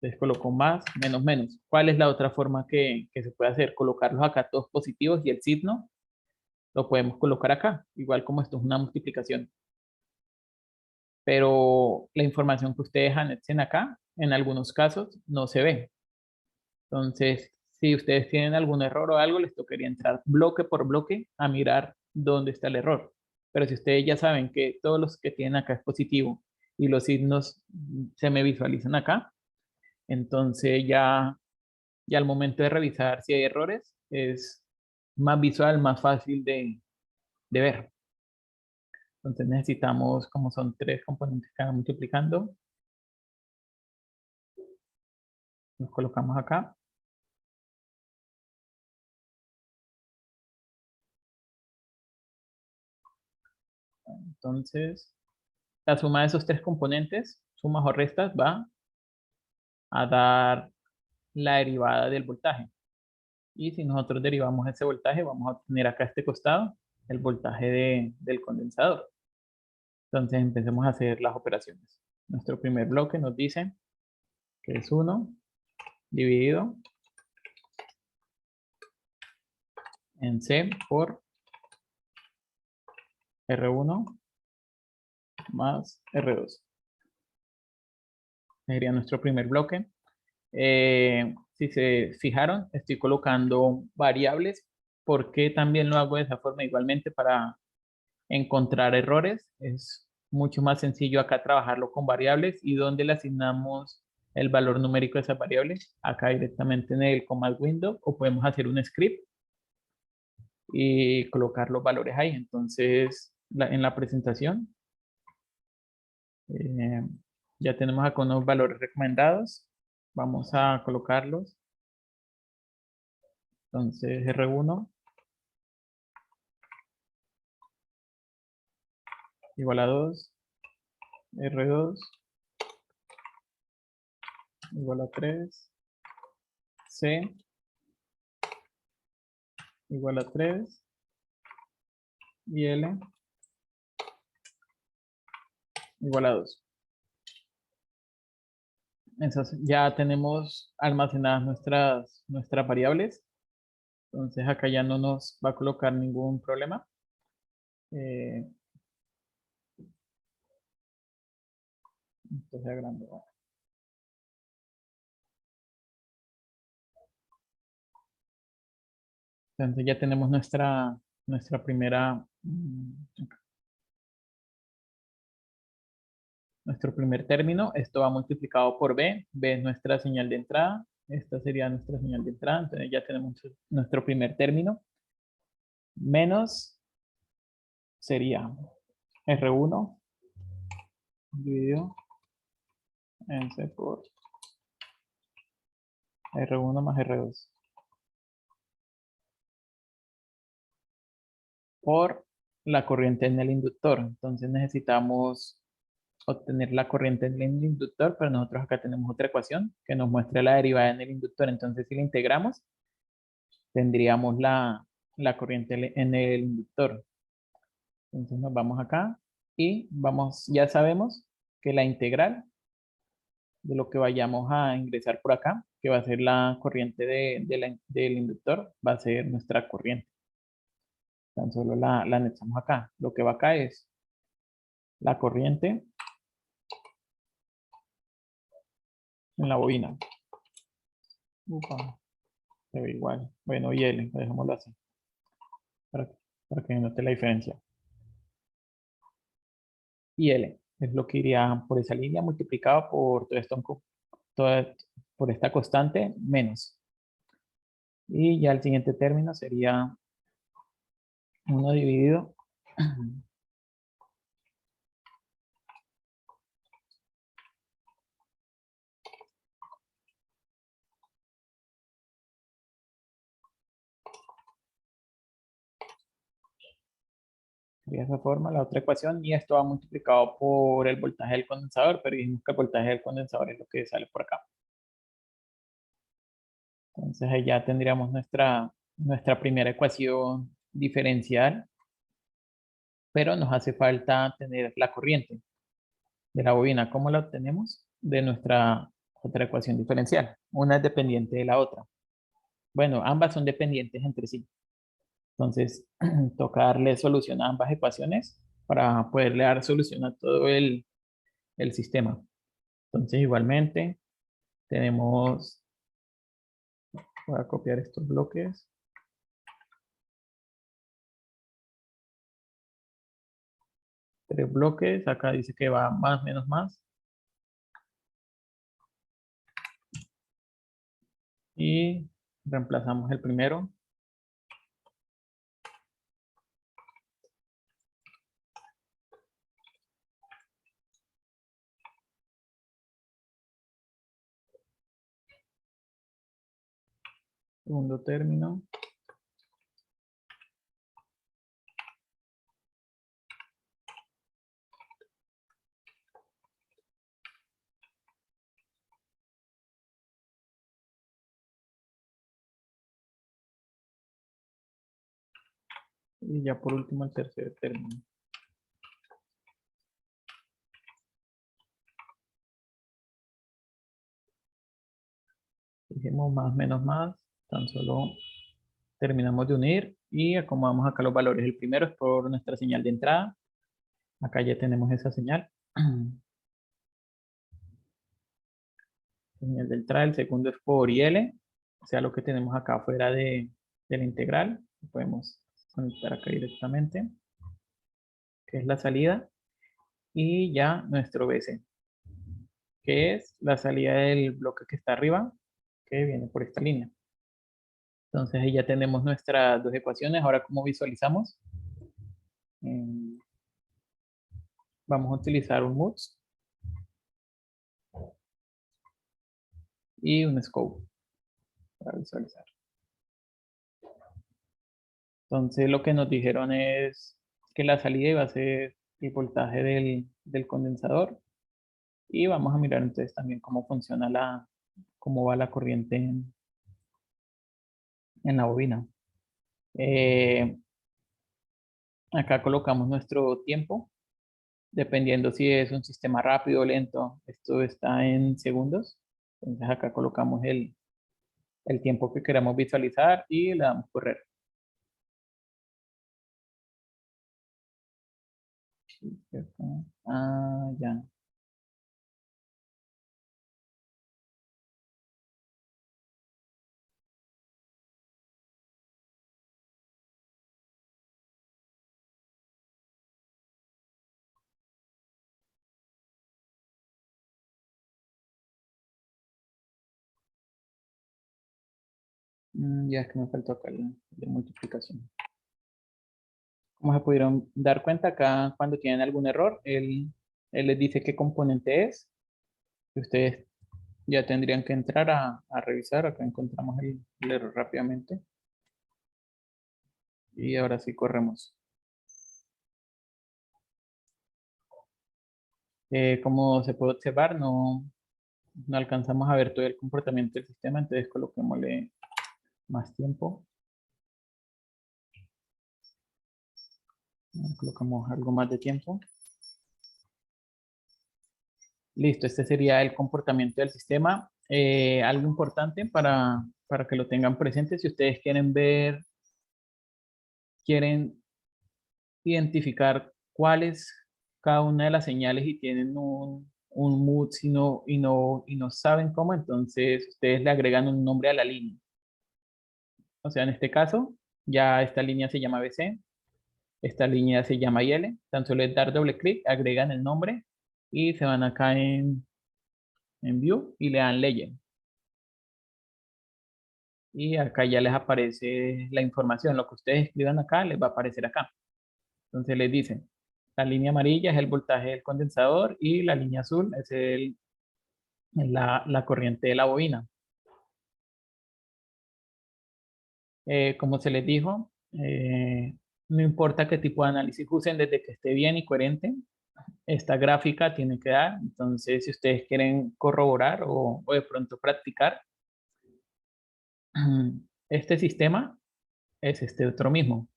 Entonces coloco más, menos, menos. ¿Cuál es la otra forma que se puede hacer? Colocarlos acá todos positivos y el signo lo podemos colocar acá, igual como esto es una multiplicación. Pero la información que ustedes anexen acá, en algunos casos, no se ve. Entonces, si ustedes tienen algún error o algo, les tocaría entrar bloque por bloque a mirar dónde está el error. Pero si ustedes ya saben que todos los que tienen acá es positivo y los signos se me visualizan acá, entonces ya al momento de revisar si hay errores, es más visual, más fácil de ver. Entonces necesitamos, como son tres componentes que van multiplicando, los colocamos acá. Entonces, la suma de esos tres componentes, sumas o restas, va a dar la derivada del voltaje. Y si nosotros derivamos ese voltaje, vamos a obtener acá a este costado el voltaje del condensador. Entonces empecemos a hacer las operaciones. Nuestro primer bloque nos dice que es 1 dividido en C por R1 más R2. Sería nuestro primer bloque. Si se fijaron, estoy colocando variables. ¿Por qué también lo hago de esa forma? Igualmente para encontrar errores. Es mucho más sencillo acá trabajarlo con variables y donde le asignamos el valor numérico de esas variables. Acá directamente en el command window o podemos hacer un script y colocar los valores ahí. Entonces, en la presentación eh, ya tenemos acá unos valores recomendados. Vamos a colocarlos. Entonces, R1 igual a 2, R2 igual a 3, C igual a 3 y L igual a 2. Ya tenemos almacenadas nuestras variables. Entonces acá ya no nos va a colocar ningún problema. Entonces agrando. Entonces ya tenemos nuestra primera, nuestro primer término. Esto va multiplicado por b. B es nuestra señal de entrada. Esta sería nuestra señal de entrada. Entonces ya tenemos nuestro primer término. Menos sería R1 dividido en C por R1 más R2 por la corriente en el inductor. Entonces necesitamos obtener la corriente en el inductor, pero nosotros acá tenemos otra ecuación que nos muestra la derivada en el inductor. Entonces si la integramos, tendríamos la corriente en el inductor. Entonces nos vamos acá y ya sabemos que la integral de lo que vayamos a ingresar por acá, que va a ser la corriente del inductor, va a ser nuestra corriente. Tan solo la anexamos acá. Lo que va acá es la corriente en la bobina. Upa, se ve igual. Bueno, y L, dejémoslo así, para, para que note la diferencia. Y L es lo que iría por esa línea multiplicado por todo esto, por esta constante menos. Y ya el siguiente término sería 1 dividido de esa forma la otra ecuación, y esto va multiplicado por el voltaje del condensador, pero dijimos que el voltaje del condensador es lo que sale por acá. Entonces ahí ya tendríamos nuestra primera ecuación diferencial, pero nos hace falta tener la corriente de la bobina. ¿Cómo la obtenemos? De nuestra otra ecuación diferencial. Una es dependiente de la otra. Bueno, ambas son dependientes entre sí. Entonces, toca darle solución a ambas ecuaciones para poderle dar solución a todo el sistema. Entonces, igualmente, tenemos, voy a copiar estos bloques. Tres bloques, acá dice que va más menos más. Y reemplazamos el primero. Segundo término. Y ya por último el tercer término. Dijimos más menos más, tan solo terminamos de unir y acomodamos acá los valores. El primero es por nuestra señal de entrada. Acá ya tenemos esa señal. Señal de entrada. El segundo es por IL, o sea, lo que tenemos acá afuera de la integral. Podemos conectar acá directamente, que es la salida. Y ya nuestro BC, que es la salida del bloque que está arriba, que viene por esta línea. Entonces ahí ya tenemos nuestras dos ecuaciones. Ahora, ¿cómo visualizamos? Vamos a utilizar un MUX y un scope para visualizar. Entonces lo que nos dijeron es que la salida iba a ser el voltaje del condensador, y vamos a mirar entonces también cómo funciona cómo va la corriente en la bobina. Acá colocamos nuestro tiempo, dependiendo si es un sistema rápido o lento. Esto está en segundos. Entonces acá colocamos el tiempo que queramos visualizar y le damos correr. Ah, ya. Ya es que me faltó acá la de multiplicación. Como se pudieron dar cuenta acá, cuando tienen algún error, él les dice qué componente es. Y ustedes ya tendrían que entrar a revisar. Acá encontramos el error rápidamente. Y ahora sí corremos. Como se puede observar, no alcanzamos a ver todo el comportamiento del sistema, entonces coloquémosle más tiempo. Colocamos algo más de tiempo. Listo, este sería el comportamiento del sistema. Algo importante para que lo tengan presente, si ustedes quieren identificar cuál es cada una de las señales y tienen un mood y no saben cómo, entonces ustedes le agregan un nombre a la línea. O sea, en este caso, ya esta línea se llama BC, esta línea se llama IL, tan solo es dar doble clic, agregan el nombre y se van acá en View y le dan Legend. Y acá ya les aparece la información, lo que ustedes escriban acá les va a aparecer acá. Entonces les dicen, la línea amarilla es el voltaje del condensador y la línea azul es la corriente de la bobina. Como se les dijo, no importa qué tipo de análisis usen, desde que esté bien y coherente, esta gráfica tiene que dar. Entonces, si ustedes quieren corroborar o de pronto practicar, este sistema es este otro mismo.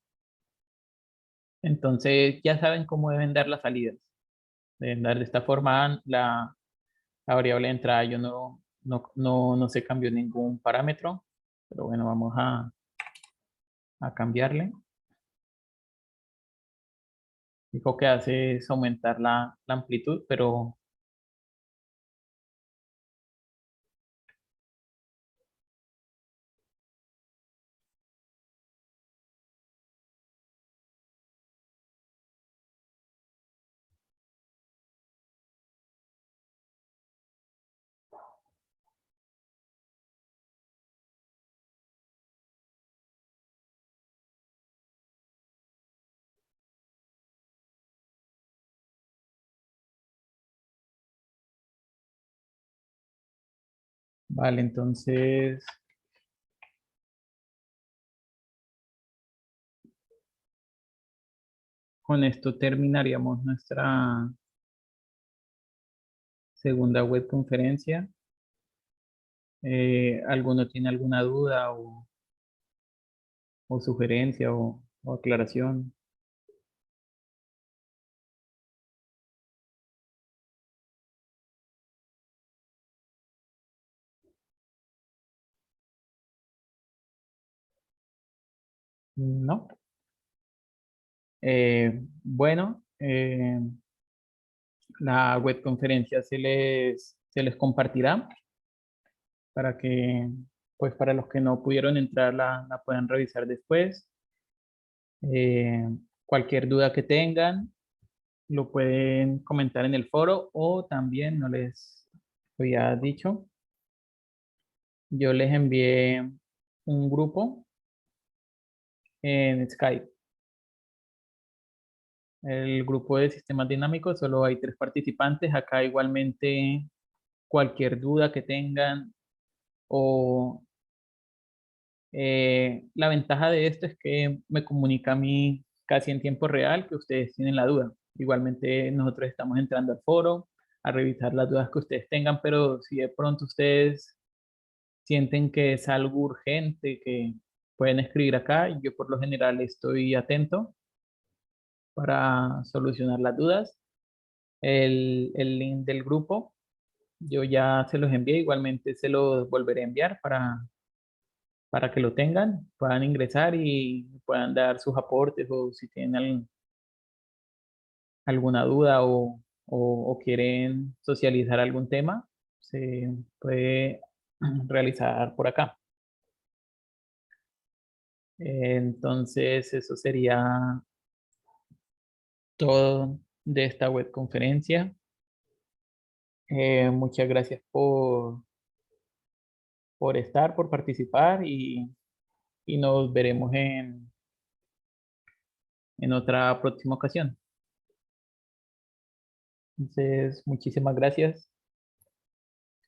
Entonces, ya saben cómo deben dar las salidas. Deben dar de esta forma la variable de entrada. Yo no se cambió ningún parámetro, pero bueno, vamos a cambiarle. Lo que hace es aumentar la amplitud, pero vale, entonces con esto terminaríamos nuestra segunda web conferencia. ¿Alguno tiene alguna duda o sugerencia o aclaración? ¿No? Bueno, la web conferencia se les compartirá para que, pues para los que no pudieron entrar, la puedan revisar después. Eh, Cualquier duda que tengan, lo pueden comentar en el foro o también, no les había dicho, yo les envié un grupo en Skype. El grupo de sistemas dinámicos, solo hay 3 participantes. Acá igualmente cualquier duda que tengan o la ventaja de esto es que me comunica a mí casi en tiempo real que ustedes tienen la duda. Igualmente nosotros estamos entrando al foro a revisar las dudas que ustedes tengan, pero si de pronto ustedes sienten que es algo urgente, que pueden escribir acá, yo por lo general estoy atento para solucionar las dudas. El link del grupo, yo ya se los envié, igualmente se los volveré a enviar para que lo tengan, puedan ingresar y puedan dar sus aportes o si tienen alguna duda o quieren socializar algún tema, se puede realizar por acá. Entonces, eso sería todo de esta web conferencia. Muchas gracias por estar, por participar y y nos veremos en otra próxima ocasión. Entonces, muchísimas gracias.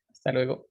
Hasta luego.